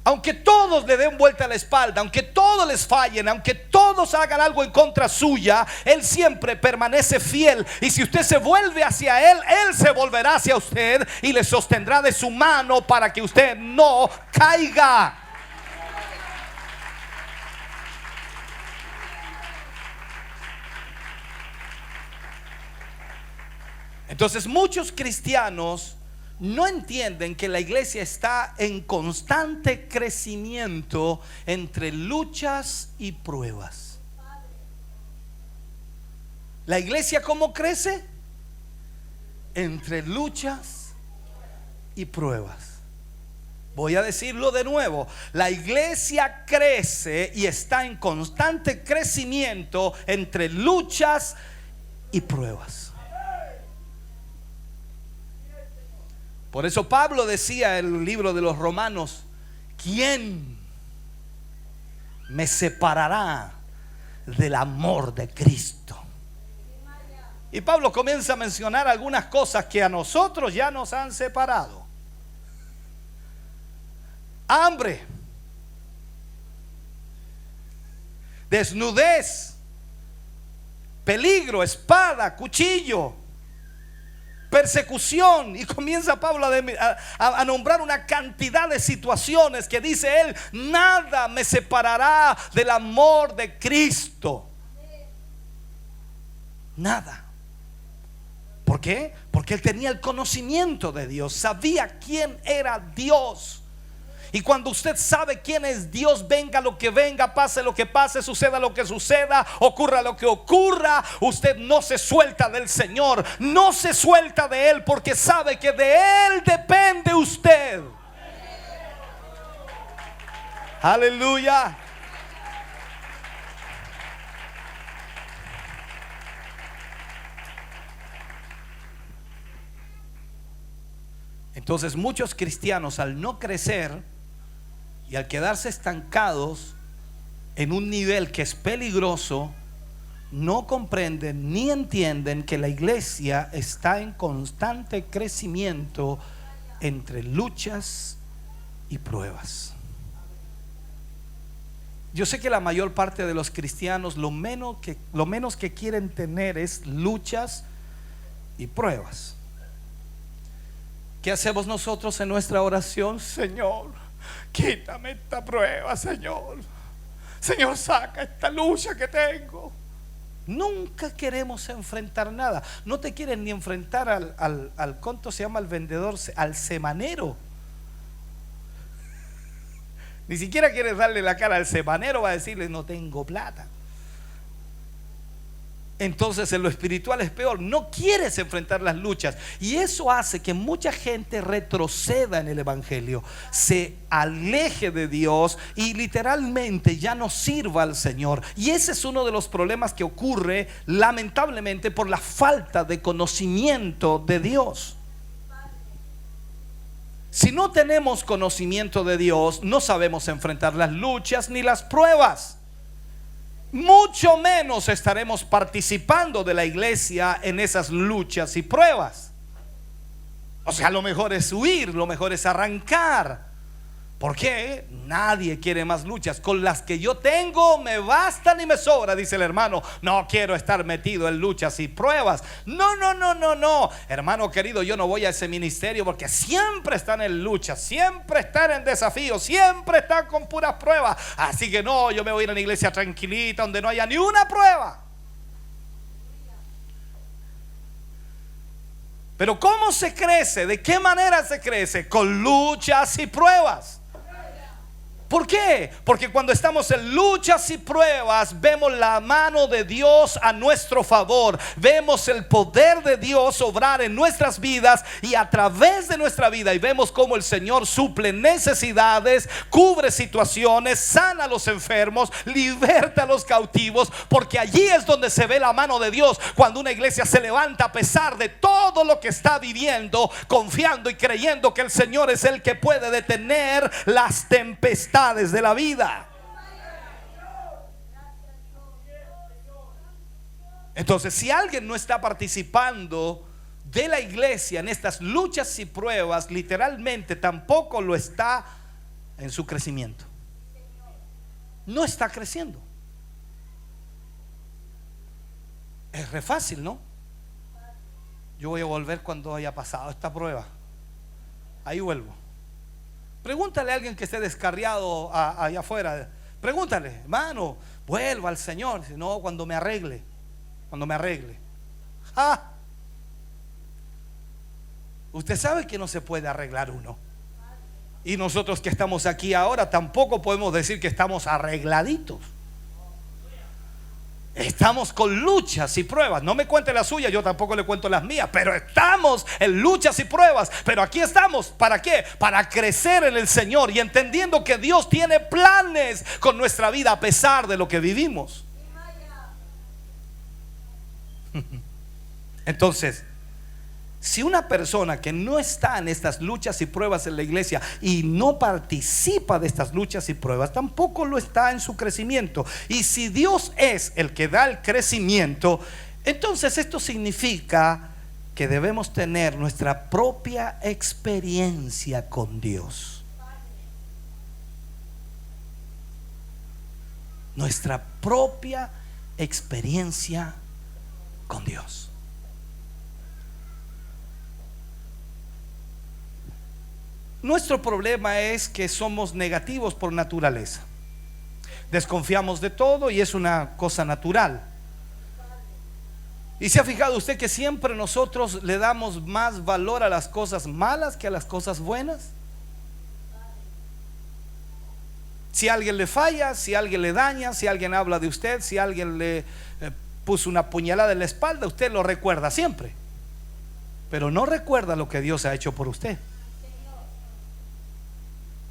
Aunque todos le den vuelta a la espalda, aunque todos les fallen, aunque todos hagan algo en contra suya, Él siempre permanece fiel. Y si usted se vuelve hacia Él, Él se volverá hacia usted y le sostendrá de su mano para que usted no caiga. Entonces muchos cristianos no entienden que la iglesia está en constante crecimiento entre luchas y pruebas. ¿La iglesia cómo crece? Entre luchas y pruebas. Voy a decirlo de nuevo. La iglesia crece y está en constante crecimiento entre luchas y pruebas. Por eso Pablo decía en el libro de los Romanos: ¿quién me separará del amor de Cristo? Y Pablo comienza a mencionar algunas cosas que a nosotros ya nos han separado. Hambre, desnudez, peligro, espada, cuchillo, persecución. Y comienza Pablo a nombrar una cantidad de situaciones que dice él: nada me separará del amor de Cristo. Nada. ¿Por qué? Porque él tenía el conocimiento de Dios, sabía quién era Dios. Y cuando usted sabe quién es Dios, venga lo que venga, pase lo que pase, suceda lo que suceda, ocurra lo que ocurra, usted no se suelta del Señor, no se suelta de Él, porque sabe que de Él depende usted. Aleluya. Entonces muchos cristianos, al no crecer y al quedarse estancados en un nivel que es peligroso, no comprenden ni entienden que la iglesia está en constante crecimiento entre luchas y pruebas. Yo sé que la mayor parte de los cristianos lo menos que quieren tener es luchas y pruebas. ¿Qué hacemos nosotros en nuestra oración? Señor, quítame esta prueba, Señor. Señor, saca esta lucha que tengo. Nunca queremos enfrentar nada. No te quieren ni enfrentar al ¿cuánto se llama el vendedor? Al semanero. Ni siquiera quieres darle la cara al semanero, va a decirle: no tengo plata. Entonces en lo espiritual es peor. No quieres enfrentar las luchas, y eso hace que mucha gente retroceda en el evangelio, se aleje de Dios y literalmente ya no sirva al Señor. Y ese es uno de los problemas que ocurre lamentablemente por la falta de conocimiento de Dios. Si no tenemos conocimiento de Dios, no sabemos enfrentar las luchas ni las pruebas. Mucho menos estaremos participando de la iglesia en esas luchas y pruebas. O sea, lo mejor es huir, lo mejor es arrancar. ¿Por qué? Nadie quiere más luchas. Con las que yo tengo me bastan y me sobra, dice el hermano. No quiero estar metido en luchas y pruebas. No, no, no, no, no. Hermano querido, yo no voy a ese ministerio porque siempre están en luchas, siempre están en desafíos, siempre están con puras pruebas. Así que no, yo me voy a ir a una iglesia tranquilita donde no haya ni una prueba. Pero ¿cómo se crece? ¿De qué manera se crece? Con luchas y pruebas. ¿Por qué? Porque cuando estamos en luchas y pruebas, vemos la mano de Dios a nuestro favor. Vemos el poder de Dios obrar en nuestras vidas y a través de nuestra vida. Y vemos cómo el Señor suple necesidades, cubre situaciones, sana a los enfermos, liberta a los cautivos. Porque allí es donde se ve la mano de Dios. Cuando una iglesia se levanta a pesar de todo lo que está viviendo, confiando y creyendo que el Señor es el que puede detener las tempestades de la vida. Entonces, si alguien no está participando de la iglesia en estas luchas y pruebas, literalmente tampoco lo está en su crecimiento. No está creciendo. Es re fácil, ¿no? Yo voy a volver cuando haya pasado esta prueba. Ahí vuelvo. Pregúntale a alguien que esté descarriado allá afuera. Pregúntale, hermano, vuelva al Señor. Dice, no, cuando me arregle. Cuando me arregle. ¡Ah! Usted sabe que no se puede arreglar uno. Y nosotros que estamos aquí ahora tampoco podemos decir que estamos arregladitos. Estamos con luchas y pruebas. No me cuente las suyas, yo tampoco le cuento las mías. Pero estamos en luchas y pruebas. Pero aquí estamos, ¿para qué? Para crecer en el Señor y entendiendo que Dios tiene planes con nuestra vida a pesar de lo que vivimos. Entonces, si una persona que no está en estas luchas y pruebas en la iglesia y no participa de estas luchas y pruebas, tampoco lo está en su crecimiento. Y si Dios es el que da el crecimiento, entonces esto significa que debemos tener nuestra propia experiencia con Dios. Nuestra propia experiencia con Dios. Nuestro problema es que somos negativos por naturaleza. Desconfiamos de todo y es una cosa natural. ¿Y se ha fijado usted que siempre nosotros le damos más valor a las cosas malas que a las cosas buenas? Si alguien le falla, si alguien le daña, si alguien habla de usted, si alguien le puso una puñalada en la espalda, usted lo recuerda siempre. Pero no recuerda lo que Dios ha hecho por usted.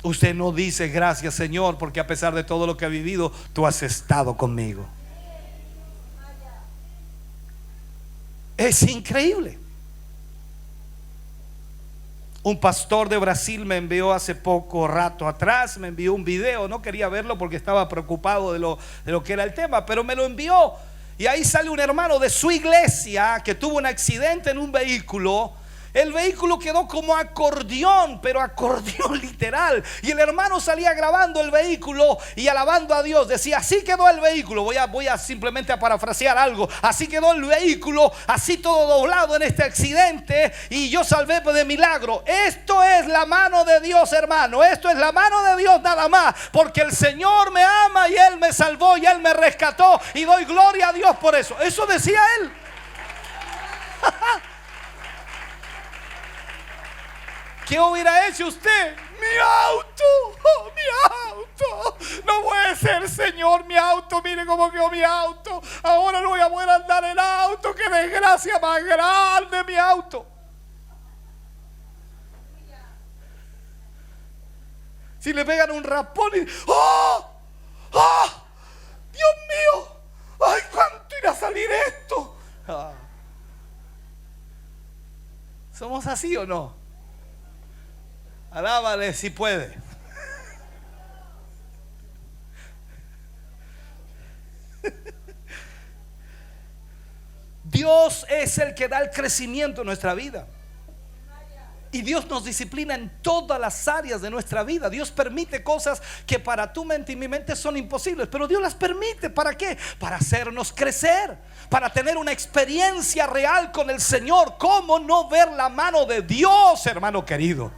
Usted no dice gracias, Señor, porque a pesar de todo lo que he vivido, tú has estado conmigo. Es increíble. Un pastor de Brasil me envió hace poco rato atrás, me envió un video. No quería verlo porque estaba preocupado de lo que era el tema, pero me lo envió. Y ahí sale un hermano de su iglesia que tuvo un accidente en un vehículo. El vehículo quedó como acordeón, pero acordeón literal. Y el hermano salía grabando el vehículo y alabando a Dios. Decía, así quedó el vehículo. Voy a simplemente a parafrasear algo. Así quedó el vehículo, así todo doblado en este accidente. Y yo salvé de milagro. Esto es la mano de Dios, hermano. Esto es la mano de Dios nada más. Porque el Señor me ama y Él me salvó y Él me rescató. Y doy gloria a Dios por eso. Eso decía él. ¿Qué hubiera hecho usted? Mi auto, oh, mi auto. No puede ser, Señor, mi auto. Mire cómo quedó mi auto. Ahora no voy a poder andar en auto. Qué desgracia más grande mi auto. Si le pegan un raspón y ¡oh! ¡Oh! ¡Dios mío! ¡Ay, cuánto irá a salir esto! Ah. ¿Somos así o no? Alábale si puede. Dios es el que da el crecimiento en nuestra vida. Y Dios nos disciplina en todas las áreas de nuestra vida. Dios permite cosas que para tu mente y mi mente son imposibles, pero Dios las permite. ¿Para qué? Para hacernos crecer, para tener una experiencia real con el Señor. ¿Cómo no ver la mano de Dios, hermano querido?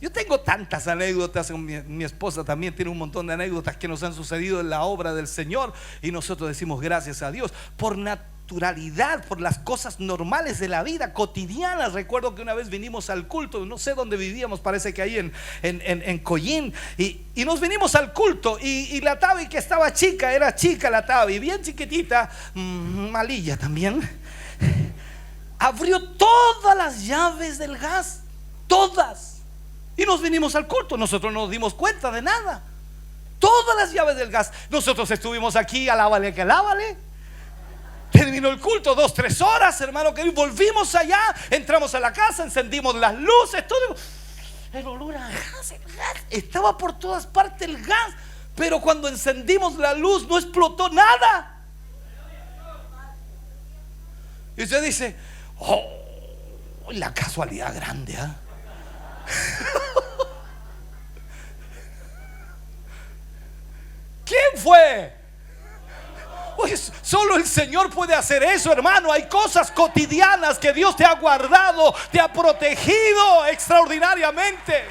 Yo tengo tantas anécdotas, mi esposa también tiene un montón de anécdotas que nos han sucedido en la obra del Señor, y nosotros decimos gracias a Dios por naturalidad, por las cosas normales de la vida, cotidianas. Recuerdo que una vez vinimos al culto, no sé dónde vivíamos, parece que ahí en Collín, y nos vinimos al culto, y la Tavi, que estaba chica, era chica la Tavi, bien chiquitita, malilla también, abrió todas las llaves del gas, todas. Y nos vinimos al culto. Nosotros no nos dimos cuenta de nada. Todas las llaves del gas. Nosotros estuvimos aquí, alábale que alábale. Terminó el culto, 2-3 horas, hermano querido. Volvimos allá, entramos a la casa, encendimos las luces, todo. El olor a gas, el gas. Estaba por todas partes el gas. Pero cuando encendimos la luz no explotó nada. Y usted dice: oh, la casualidad grande, ¿eh? ¿Quién fue? Pues solo el Señor puede hacer eso, hermano. Hay cosas cotidianas que Dios te ha guardado, te ha protegido extraordinariamente.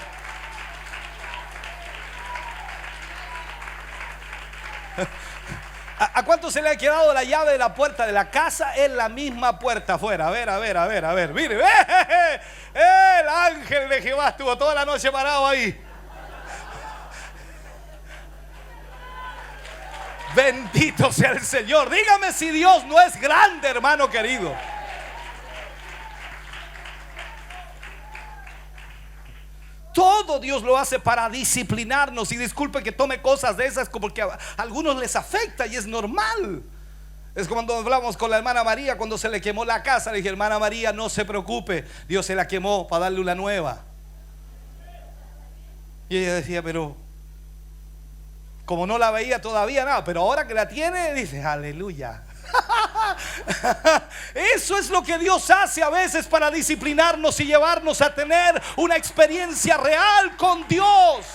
¿A cuánto se le ha quedado la llave de la puerta de la casa? Es la misma puerta afuera. A ver, mire, el ángel de Jehová estuvo toda la noche parado ahí. Bendito sea el Señor. Dígame si Dios no es grande, hermano querido. Todo Dios lo hace para disciplinarnos. Y disculpe que tome cosas de esas como que a algunos les afecta, y es normal. Es como cuando hablamos con la hermana María cuando se le quemó la casa. Le dije: hermana María, no se preocupe, Dios se la quemó para darle una nueva. Y ella decía: pero como no la veía todavía, nada, pero ahora que la tiene, dice: aleluya. Eso es lo que Dios hace a veces para disciplinarnos y llevarnos a tener una experiencia real con Dios.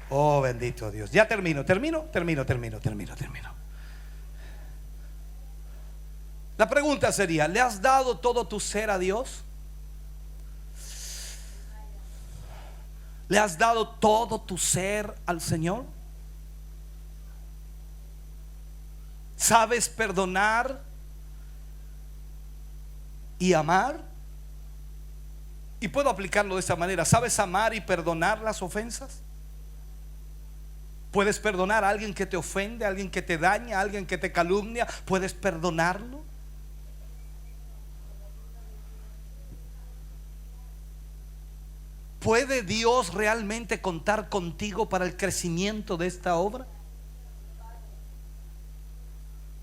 Oh, bendito Dios. Ya termino. La pregunta sería: ¿le has dado todo tu ser a Dios? ¿Le has dado todo tu ser al Señor? ¿Sabes perdonar y amar? Y puedo aplicarlo de esta manera: ¿sabes amar y perdonar las ofensas? ¿Puedes perdonar a alguien que te ofende, a alguien que te daña, a alguien que te calumnia? ¿Puedes perdonarlo? ¿Puede Dios realmente contar contigo para el crecimiento de esta obra?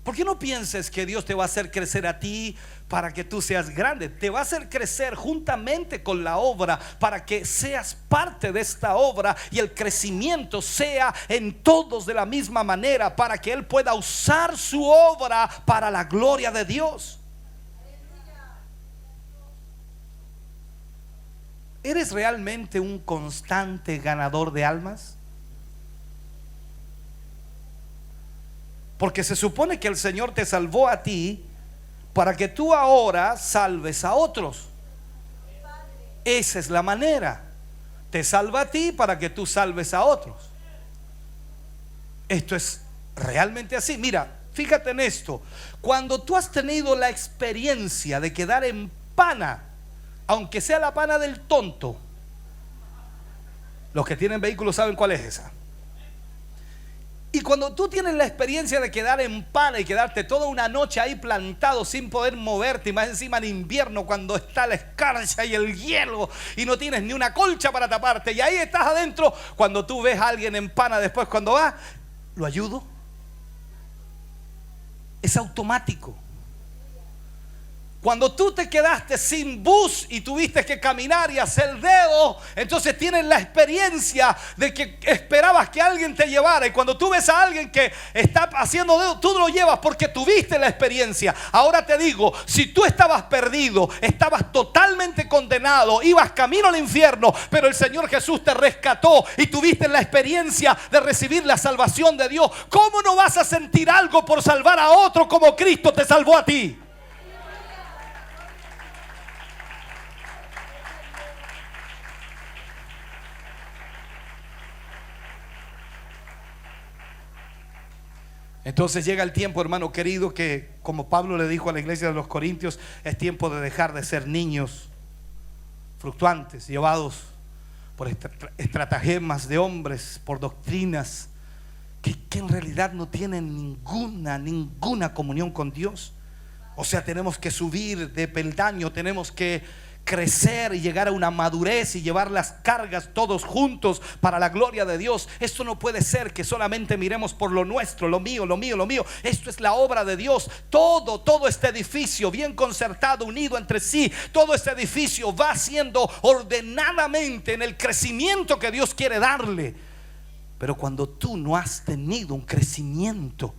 ¿Por qué no pienses que Dios te va a hacer crecer a ti para que tú seas grande? Te va a hacer crecer juntamente con la obra para que seas parte de esta obra y el crecimiento sea en todos de la misma manera, para que Él pueda usar su obra para la gloria de Dios. ¿Eres realmente un constante ganador de almas? Porque se supone que el Señor te salvó a ti para que tú ahora salves a otros. Esa es la manera. Te salva a ti para que tú salves a otros. Esto es realmente así. Mira, fíjate en esto. Cuando tú has tenido la experiencia de quedar en pana, aunque sea la pana del tonto, los que tienen vehículos saben cuál es esa. Y cuando tú tienes la experiencia de quedar en pana y quedarte toda una noche ahí plantado sin poder moverte, y más encima en invierno cuando está la escarcha y el hielo y no tienes ni una colcha para taparte, y ahí estás adentro, cuando tú ves a alguien en pana, después cuando va, ¿lo ayudo? Es automático. Cuando tú te quedaste sin bus y tuviste que caminar y hacer el dedo, entonces tienes la experiencia de que esperabas que alguien te llevara. Y cuando tú ves a alguien que está haciendo dedo, tú lo llevas porque tuviste la experiencia. Ahora te digo, si tú estabas perdido, estabas totalmente condenado, ibas camino al infierno, pero el Señor Jesús te rescató y tuviste la experiencia de recibir la salvación de Dios, ¿cómo no vas a sentir algo por salvar a otro como Cristo te salvó a ti? Entonces llega el tiempo, hermano querido, que como Pablo le dijo a la iglesia de los Corintios, es tiempo de dejar de ser niños fluctuantes, llevados por estratagemas de hombres, por doctrinas que en realidad no tienen ninguna comunión con Dios. O sea, tenemos que subir de peldaño, tenemos que crecer y llegar a una madurez y llevar las cargas todos juntos para la gloria de Dios. Esto no puede ser que solamente miremos por lo nuestro, lo mío, lo mío, lo mío. Esto es la obra de Dios. Todo este edificio bien concertado, unido entre sí, todo este edificio va siendo ordenadamente en el crecimiento que Dios quiere darle. Pero cuando tú no has tenido un crecimiento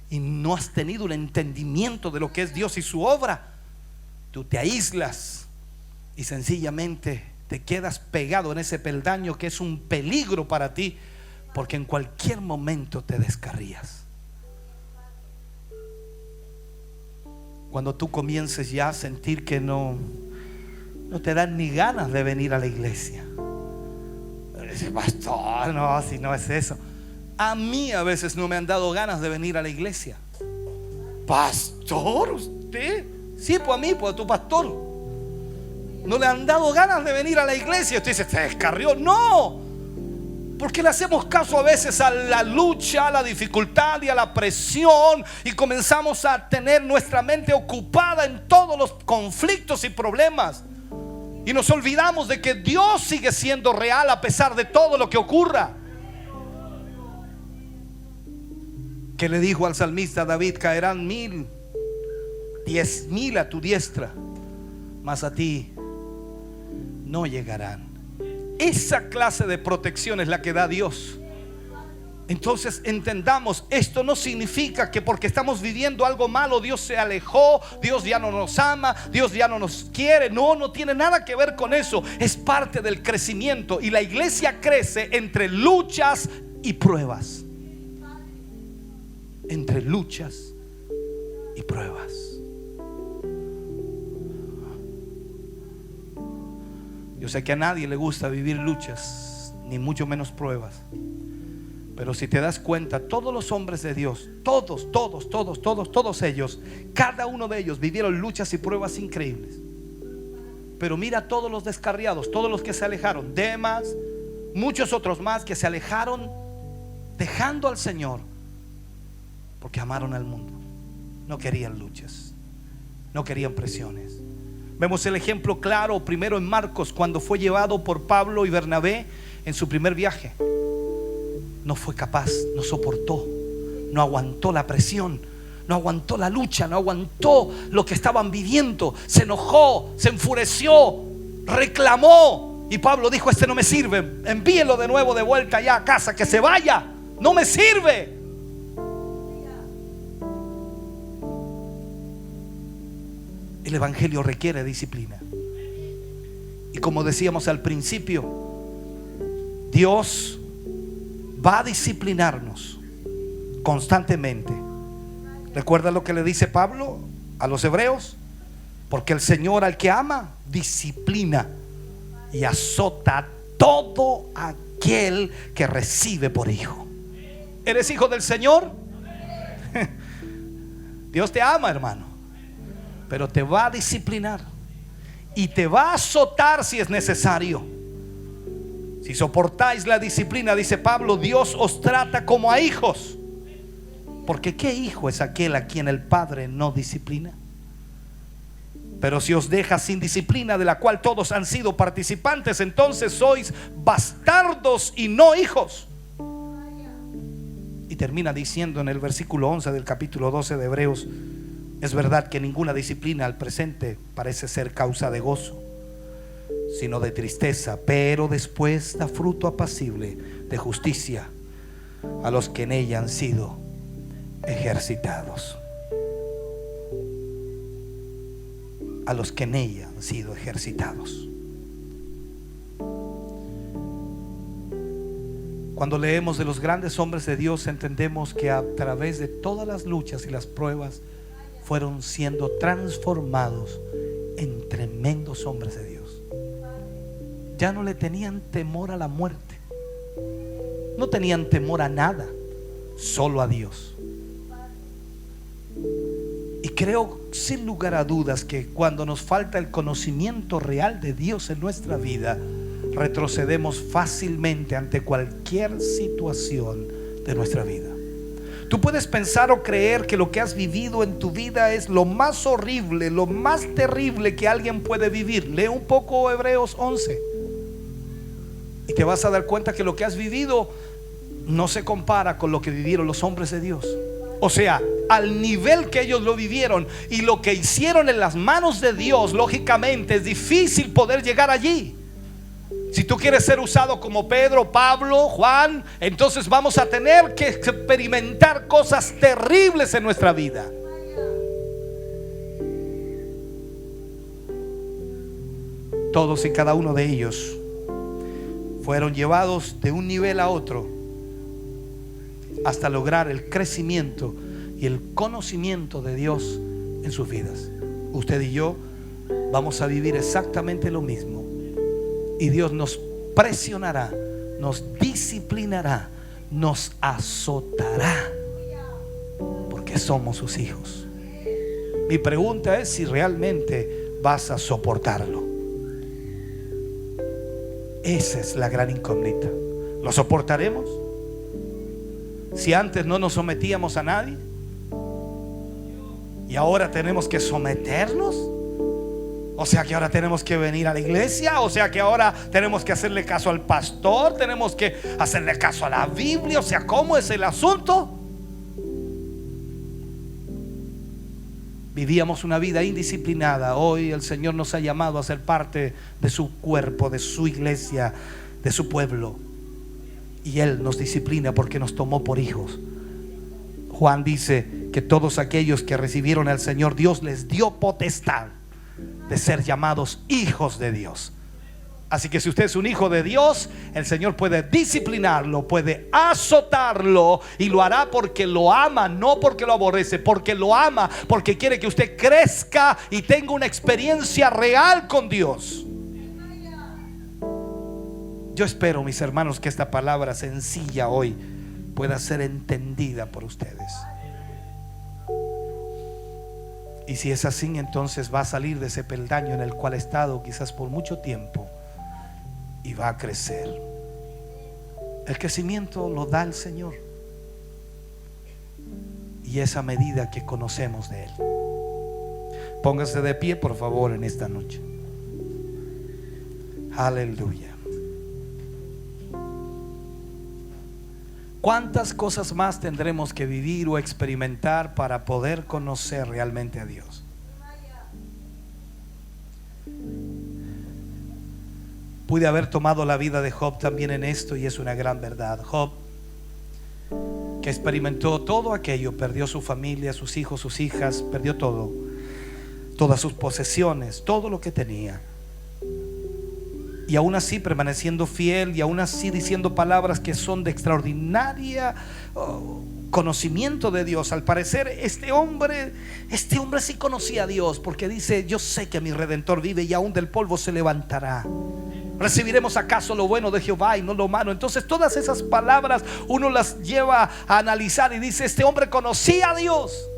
y no has tenido un entendimiento de lo que es Dios y su obra, tú te aíslas y sencillamente te quedas pegado en ese peldaño que es un peligro para ti, porque en cualquier momento te descarrías. Cuando tú comiences ya a sentir que no te dan ni ganas de venir a la iglesia. Dice, pastor, no, si no es eso. A mí a veces no me han dado ganas de venir a la iglesia. Pastor, ¿usted? Sí, pues a mí, pues a tu pastor. No le han dado ganas de venir a la iglesia. Usted dice, ¿se descarrió? No, porque le hacemos caso a veces a la lucha, a la dificultad y a la presión, y comenzamos a tener nuestra mente ocupada en todos los conflictos y problemas, y nos olvidamos de que Dios sigue siendo real a pesar de todo lo que ocurra. Que le dijo al salmista David: caerán 1000, 10,000 a tu diestra, mas a ti no llegarán. Esa clase de protección es la que da Dios. Entonces entendamos, esto no significa que porque estamos viviendo algo malo Dios se alejó, Dios ya no nos ama, Dios ya no nos quiere. No tiene nada que ver con eso. Es parte del crecimiento, y la iglesia crece entre luchas y pruebas. Entre luchas y pruebas. Yo sé que a nadie le gusta vivir luchas, ni mucho menos pruebas. Pero si te das cuenta, todos los hombres de Dios, todos ellos, cada uno de ellos vivieron luchas y pruebas increíbles. Pero mira todos los descarriados, todos los que se alejaron, Demas, muchos otros más que se alejaron dejando al Señor, porque amaron al mundo. No querían luchas, no querían presiones. Vemos el ejemplo claro primero en Marcos, cuando fue llevado por Pablo y Bernabé en su primer viaje. No fue capaz, no soportó, no aguantó la presión, no aguantó la lucha, no aguantó lo que estaban viviendo. Se enojó, se enfureció, reclamó. Y Pablo dijo: este no me sirve, envíenlo de nuevo de vuelta allá a casa, que se vaya, no me sirve. El evangelio requiere disciplina. Y como decíamos al principio, Dios va a disciplinarnos constantemente. ¿Recuerda lo que le dice Pablo a los hebreos? Porque el Señor al que ama disciplina y azota a todo aquel que recibe por hijo. ¿Eres hijo del Señor? Dios te ama, hermano, pero te va a disciplinar y te va a azotar si es necesario. Si soportáis la disciplina, dice Pablo, Dios os trata como a hijos. Porque ¿qué hijo es aquel a quien el Padre no disciplina? Pero si os deja sin disciplina, de la cual todos han sido participantes, entonces sois bastardos y no hijos. Y termina diciendo en el versículo 11 del capítulo 12 de Hebreos: Es verdad que ninguna disciplina al presente parece ser causa de gozo, sino de tristeza, pero después da fruto apacible de justicia a los que en ella han sido ejercitados. A los que en ella han sido ejercitados. Cuando leemos de los grandes hombres de Dios, entendemos que a través de todas las luchas y las pruebas fueron siendo transformados en tremendos hombres de Dios. Ya no le tenían temor a la muerte, no tenían temor a nada, solo a Dios. Y creo sin lugar a dudas que cuando nos falta el conocimiento real de Dios en nuestra vida, retrocedemos fácilmente ante cualquier situación de nuestra vida. Tú puedes pensar o creer que lo que has vivido en tu vida es lo más horrible, lo más terrible que alguien puede vivir. Lee un poco Hebreos 11 y te vas a dar cuenta que lo que has vivido no se compara con lo que vivieron los hombres de Dios. O sea, al nivel que ellos lo vivieron y lo que hicieron en las manos de Dios, lógicamente es difícil poder llegar allí. Si tú quieres ser usado como Pedro, Pablo, Juan, entonces vamos a tener que experimentar cosas terribles en nuestra vida. Todos y cada uno de ellos fueron llevados de un nivel a otro hasta lograr el crecimiento y el conocimiento de Dios en sus vidas. Usted y yo vamos a vivir exactamente lo mismo. Y Dios nos presionará, nos disciplinará, nos azotará, porque somos sus hijos. Mi pregunta es si realmente vas a soportarlo. Esa es la gran incógnita. ¿Lo soportaremos? Si antes no nos sometíamos a nadie y ahora tenemos que someternos. O sea que ahora tenemos que venir a la iglesia. O sea que ahora tenemos que hacerle caso al pastor. Tenemos que hacerle caso a la Biblia. O sea, ¿cómo es el asunto? Vivíamos una vida indisciplinada. Hoy el Señor nos ha llamado a ser parte de su cuerpo, de su iglesia, de su pueblo. Y Él nos disciplina porque nos tomó por hijos. Juan dice que todos aquellos que recibieron al Señor, Dios les dio potestad de ser llamados hijos de Dios. Así que si usted es un hijo de Dios, el Señor puede disciplinarlo, puede azotarlo, y lo hará porque lo ama, no porque lo aborrece, porque lo ama, porque quiere que usted crezca y tenga una experiencia real con Dios. Yo espero, mis hermanos, que esta palabra sencilla hoy pueda ser entendida por ustedes. Y si es así, entonces va a salir de ese peldaño en el cual ha estado quizás por mucho tiempo y va a crecer. El crecimiento lo da el Señor, y esa medida que conocemos de Él. Póngase de pie, por favor, en esta noche. Aleluya. ¿Cuántas cosas más tendremos que vivir o experimentar para poder conocer realmente a Dios? Pude haber tomado la vida de Job también en esto, y es una gran verdad. Job, que experimentó todo aquello, perdió su familia, sus hijos, sus hijas, perdió todo, todas sus posesiones, todo lo que tenía. Y aún así permaneciendo fiel, y aún así diciendo palabras que son de extraordinaria conocimiento de Dios. Al parecer este hombre sí conocía a Dios, porque dice: yo sé que mi Redentor vive y aún del polvo se levantará. ¿Recibiremos acaso lo bueno de Jehová y no lo malo? Entonces todas esas palabras uno las lleva a analizar y dice: este hombre conocía a Dios.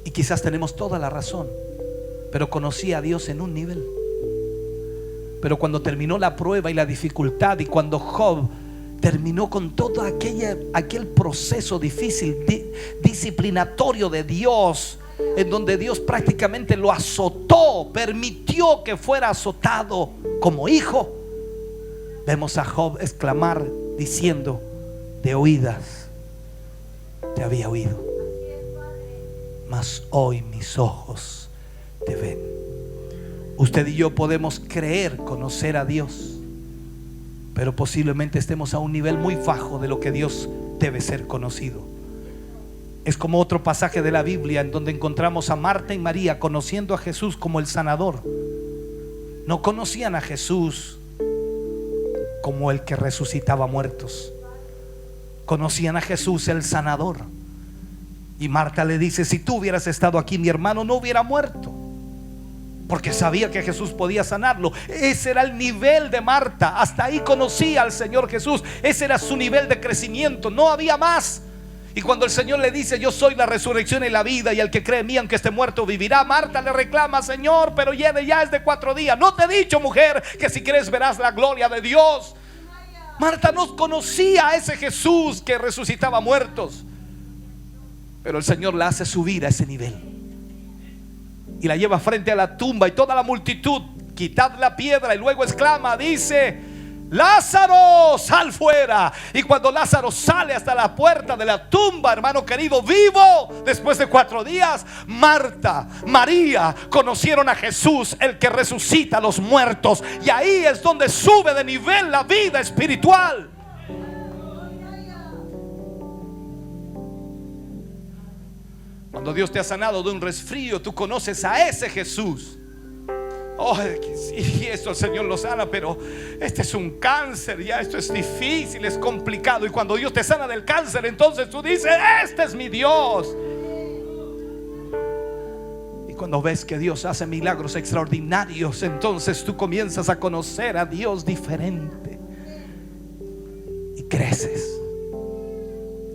Y quizás tenemos toda la razón, pero conocía a Dios en un nivel. Pero cuando terminó la prueba y la dificultad, y cuando Job terminó con todo aquel proceso difícil, disciplinatorio de Dios, en donde Dios prácticamente lo azotó, permitió que fuera azotado como hijo, vemos a Job exclamar diciendo: de oídas te había oído, mas hoy mis ojos te ven. Usted y yo podemos creer conocer a Dios, pero posiblemente estemos a un nivel muy bajo de lo que Dios debe ser conocido. Es como otro pasaje de la Biblia en donde encontramos a Marta y María conociendo a Jesús como el sanador. No conocían a Jesús como el que resucitaba muertos. Conocían a Jesús el sanador. Y Marta le dice: si tú hubieras estado aquí, mi hermano no hubiera muerto. Porque sabía que Jesús podía sanarlo. Ese era el nivel de Marta. Hasta ahí conocía al Señor Jesús. Ese era su nivel de crecimiento. No había más. Y cuando el Señor le dice: yo soy la resurrección y la vida, y el que cree en mí aunque esté muerto vivirá, Marta le reclama: Señor, pero ya es de 4 días. No te he dicho, mujer, que si crees verás la gloria de Dios. Marta no conocía a ese Jesús que resucitaba muertos, pero el Señor la hace subir a ese nivel y la lleva frente a la tumba, y toda la multitud: quitad la piedra. Y luego exclama, dice: Lázaro, sal fuera. Y cuando Lázaro sale hasta la puerta de la tumba, hermano querido, vivo después de 4 días, Marta, María conocieron a Jesús, el que resucita a los muertos. Y ahí es donde sube de nivel la vida espiritual. Cuando Dios te ha sanado de un resfrío, tú conoces a ese Jesús. Oh, sí, esto el Señor lo sana, pero este es un cáncer, ya esto es difícil, es complicado. Y cuando Dios te sana del cáncer, entonces tú dices: este es mi Dios. Y cuando ves que Dios hace milagros extraordinarios, entonces tú comienzas a conocer a Dios diferente y creces.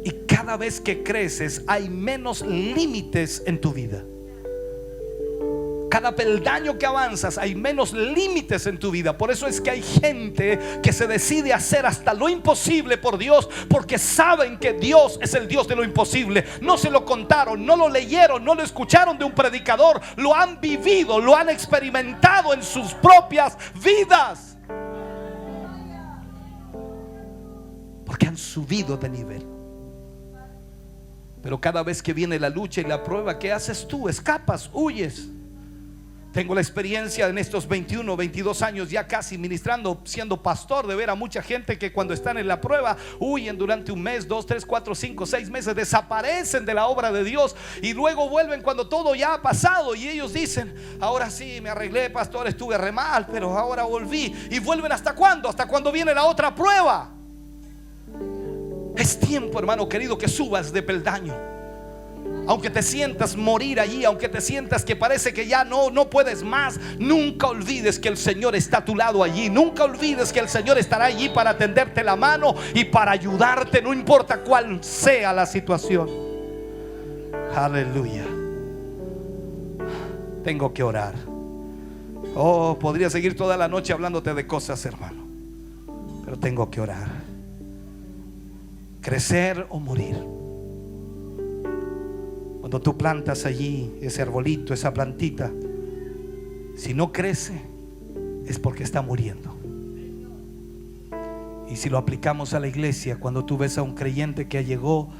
Y cada vez que creces hay menos límites en tu vida. Cada peldaño que avanzas hay menos límites en tu vida. Por eso es que hay gente que se decide hacer hasta lo imposible por Dios, porque saben que Dios es el Dios de lo imposible. No se lo contaron, no lo leyeron, no lo escucharon de un predicador. Lo han vivido, lo han experimentado en sus propias vidas, porque han subido de nivel. Pero cada vez que viene la lucha y la prueba, ¿qué haces tú? Escapas, huyes. Tengo la experiencia en estos 21, 22 años ya casi ministrando, siendo pastor, de ver a mucha gente que cuando están en la prueba huyen durante 1 mes, 2, 3, 4, 5, 6 meses, desaparecen de la obra de Dios y luego vuelven cuando todo ya ha pasado, y ellos dicen: ahora sí me arreglé, pastor, estuve re mal, pero ahora volví. Y vuelven ¿hasta cuándo? Hasta cuando viene la otra prueba. Es tiempo, hermano querido, que subas de peldaño. Aunque te sientas morir allí, aunque te sientas que parece que ya no puedes más, nunca olvides que el Señor está a tu lado allí. Nunca olvides que el Señor estará allí para tenderte la mano y para ayudarte, no importa cuál sea la situación. Aleluya. Tengo que orar. Oh, podría seguir toda la noche hablándote de cosas, hermano, pero tengo que orar. Crecer o morir. Cuando tú plantas allí ese arbolito, esa plantita, si no crece es porque está muriendo. Y si lo aplicamos a la iglesia, cuando tú ves a un creyente que llegó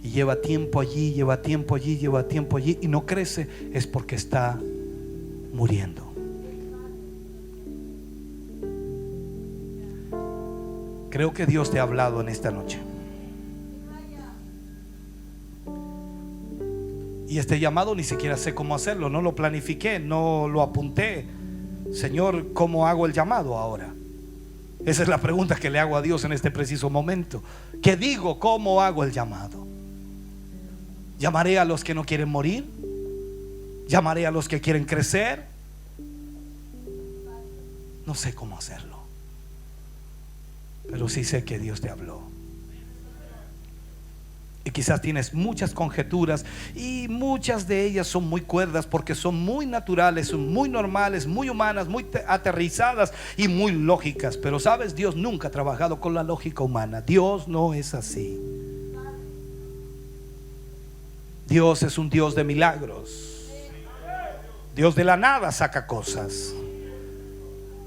y lleva tiempo allí, lleva tiempo allí, lleva tiempo allí y no crece, es porque está muriendo. Creo que Dios te ha hablado en esta noche. Y este llamado ni siquiera sé cómo hacerlo, no lo planifiqué, no lo apunté. Señor, ¿cómo hago el llamado ahora? Esa es la pregunta que le hago a Dios en este preciso momento. ¿Qué digo? ¿Cómo hago el llamado? ¿Llamaré a los que no quieren morir? ¿Llamaré a los que quieren crecer? No sé cómo hacerlo, pero sí sé que Dios te habló. Y quizás tienes muchas conjeturas, y muchas de ellas son muy cuerdas, porque son muy naturales, son muy normales, muy humanas, muy aterrizadas y muy lógicas. Pero sabes, Dios nunca ha trabajado con la lógica humana. Dios no es así. Dios es un Dios de milagros. Dios de la nada saca cosas.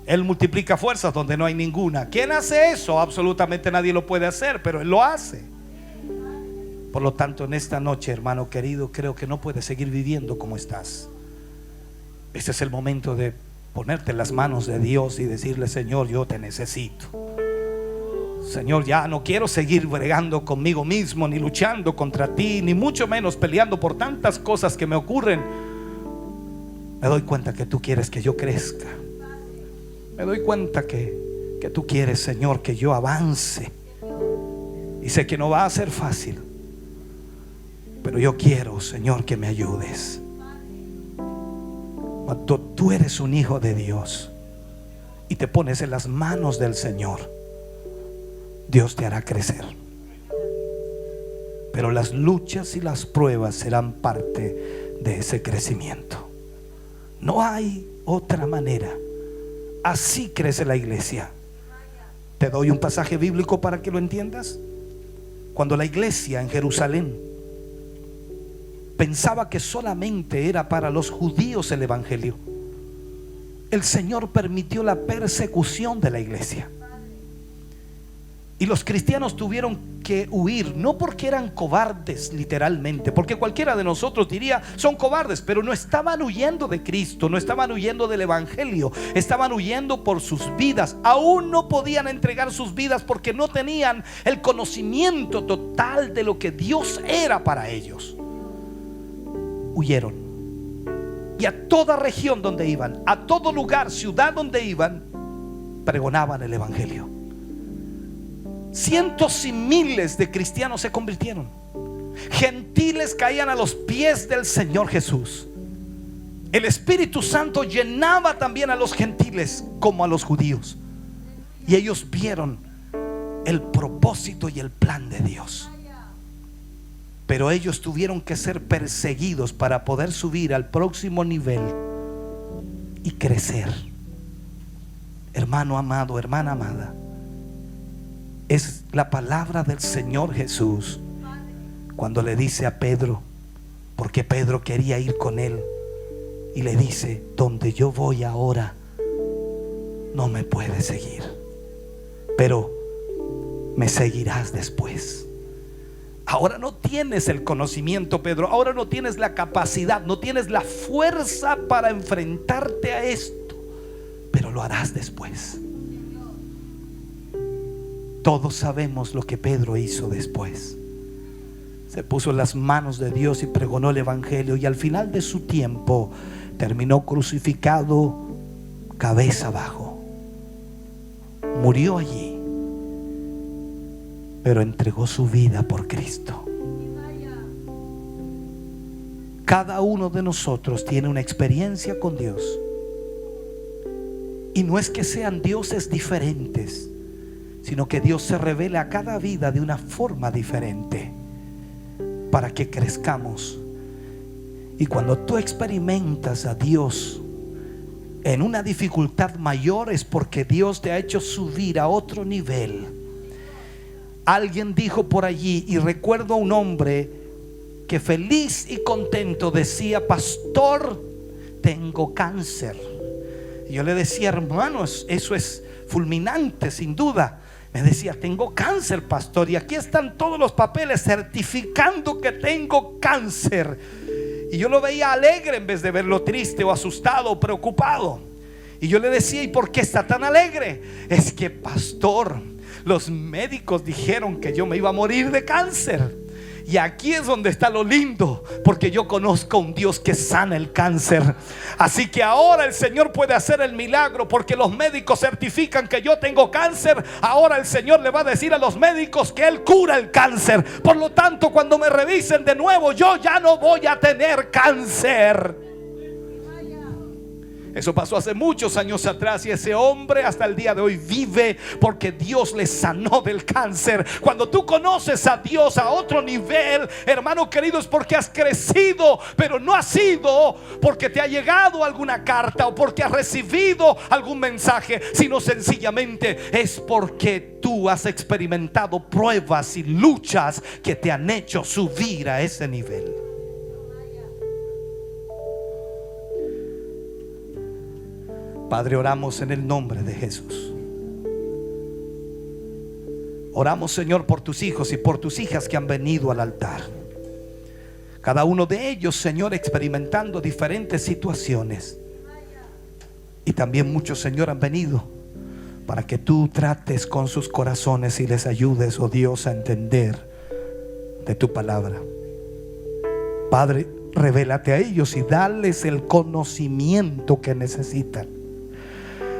Él multiplica fuerzas donde no hay ninguna. ¿Quién hace eso? Absolutamente nadie lo puede hacer, pero Él lo hace. Por lo tanto, en esta noche, hermano querido, creo que no puedes seguir viviendo como estás. Este es el momento de ponerte en las manos de Dios y decirle: Señor, yo te necesito. Señor, ya no quiero seguir bregando conmigo mismo, ni luchando contra ti, ni mucho menos peleando por tantas cosas que me ocurren. Me doy cuenta que tú quieres que yo crezca. Me doy cuenta que tú quieres, Señor, que yo avance. Y sé que no va a ser fácil, pero yo quiero, Señor, que me ayudes. Cuando tú eres un hijo de Dios y te pones en las manos del Señor, Dios te hará crecer. Pero las luchas y las pruebas serán parte de ese crecimiento. No hay otra manera. Así crece la iglesia. Te doy un pasaje bíblico para que lo entiendas. Cuando la iglesia en Jerusalén pensaba que solamente era para los judíos el evangelio, el Señor permitió la persecución de la iglesia. Y los cristianos tuvieron que huir, no porque eran cobardes literalmente, porque cualquiera de nosotros diría son cobardes, pero no estaban huyendo de Cristo, no estaban huyendo del evangelio, estaban huyendo por sus vidas. Aún no podían entregar sus vidas porque no tenían el conocimiento total de lo que Dios era para ellos. Huyeron, y a toda región donde iban, a todo lugar, ciudad donde iban, pregonaban el evangelio. Cientos y miles de cristianos se convirtieron. Gentiles caían a los pies del Señor Jesús. El Espíritu Santo llenaba también a los gentiles como a los judíos, y ellos vieron el propósito y el plan de Dios. Pero ellos tuvieron que ser perseguidos para poder subir al próximo nivel y crecer. Hermano amado, hermana amada, es la palabra del Señor Jesús cuando le dice a Pedro, porque Pedro quería ir con él, y le dice: donde yo voy ahora no me puedes seguir, pero me seguirás después. Ahora no tienes el conocimiento, Pedro, ahora no tienes la capacidad, no tienes la fuerza para enfrentarte a esto, pero lo harás después. Todos sabemos lo que Pedro hizo después. Se puso en las manos de Dios y pregonó el evangelio, y al final de su tiempo terminó crucificado cabeza abajo. Murió allí, pero entregó su vida por Cristo. Cada uno de nosotros tiene una experiencia con Dios, y no es que sean dioses diferentes, sino que Dios se revela a cada vida de una forma diferente para que crezcamos. Y cuando tú experimentas a Dios en una dificultad mayor, es porque Dios te ha hecho subir a otro nivel. Alguien dijo por allí, y recuerdo a un hombre que feliz y contento decía: pastor, tengo cáncer. Y yo le decía: hermano, eso es fulminante, sin duda. Me decía: tengo cáncer, pastor, y aquí están todos los papeles certificando que tengo cáncer. Y yo lo veía alegre en vez de verlo triste o asustado o preocupado. Y yo le decía: ¿y por qué está tan alegre? Es que, pastor, los médicos dijeron que yo me iba a morir de cáncer. Y aquí es donde está lo lindo, porque yo conozco a un Dios que sana el cáncer. Así que ahora el Señor puede hacer el milagro, porque los médicos certifican que yo tengo cáncer. Ahora el Señor le va a decir a los médicos que Él cura el cáncer. Por lo tanto, cuando me revisen de nuevo, yo ya no voy a tener cáncer. Eso pasó hace muchos años atrás, y ese hombre hasta el día de hoy vive porque Dios le sanó del cáncer. Cuando tú conoces a Dios a otro nivel, hermano querido, es porque has crecido, pero no ha sido porque te ha llegado alguna carta o porque has recibido algún mensaje, sino sencillamente es porque tú has experimentado pruebas y luchas que te han hecho subir a ese nivel. Padre, oramos en el nombre de Jesús. Oramos, Señor, por tus hijos y por tus hijas que han venido al altar. Cada uno de ellos, Señor, experimentando diferentes situaciones. Y también muchos, Señor, han venido para que tú trates con sus corazones y les ayudes, oh Dios, a entender de tu palabra. Padre, revélate a ellos y dales el conocimiento que necesitan.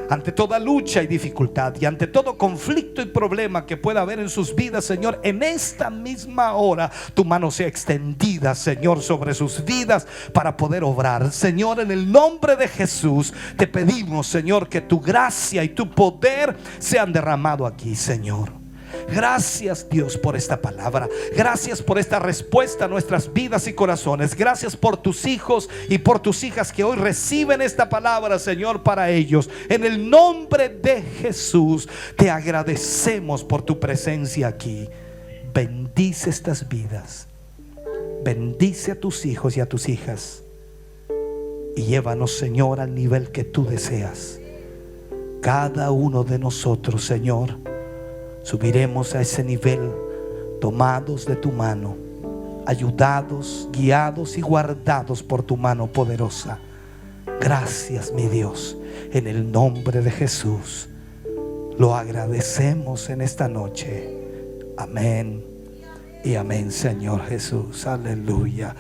Ante toda lucha y dificultad y ante todo conflicto y problema que pueda haber en sus vidas, Señor, en esta misma hora tu mano sea extendida, Señor, sobre sus vidas para poder obrar. Señor, en el nombre de Jesús te pedimos, Señor, que tu gracia y tu poder sean derramados aquí, Señor. Gracias, Dios, por esta palabra. Gracias por esta respuesta a nuestras vidas y corazones. Gracias por tus hijos y por tus hijas que hoy reciben esta palabra, Señor, para ellos. En el nombre de Jesús te agradecemos por tu presencia aquí. Bendice estas vidas. Bendice a tus hijos y a tus hijas. Y llévanos, Señor, al nivel que tú deseas. Cada uno de nosotros, Señor, subiremos a ese nivel tomados de tu mano, ayudados, guiados y guardados por tu mano poderosa. Gracias, mi Dios, en el nombre de Jesús lo agradecemos en esta noche. Amén y amén, Señor Jesús. Aleluya.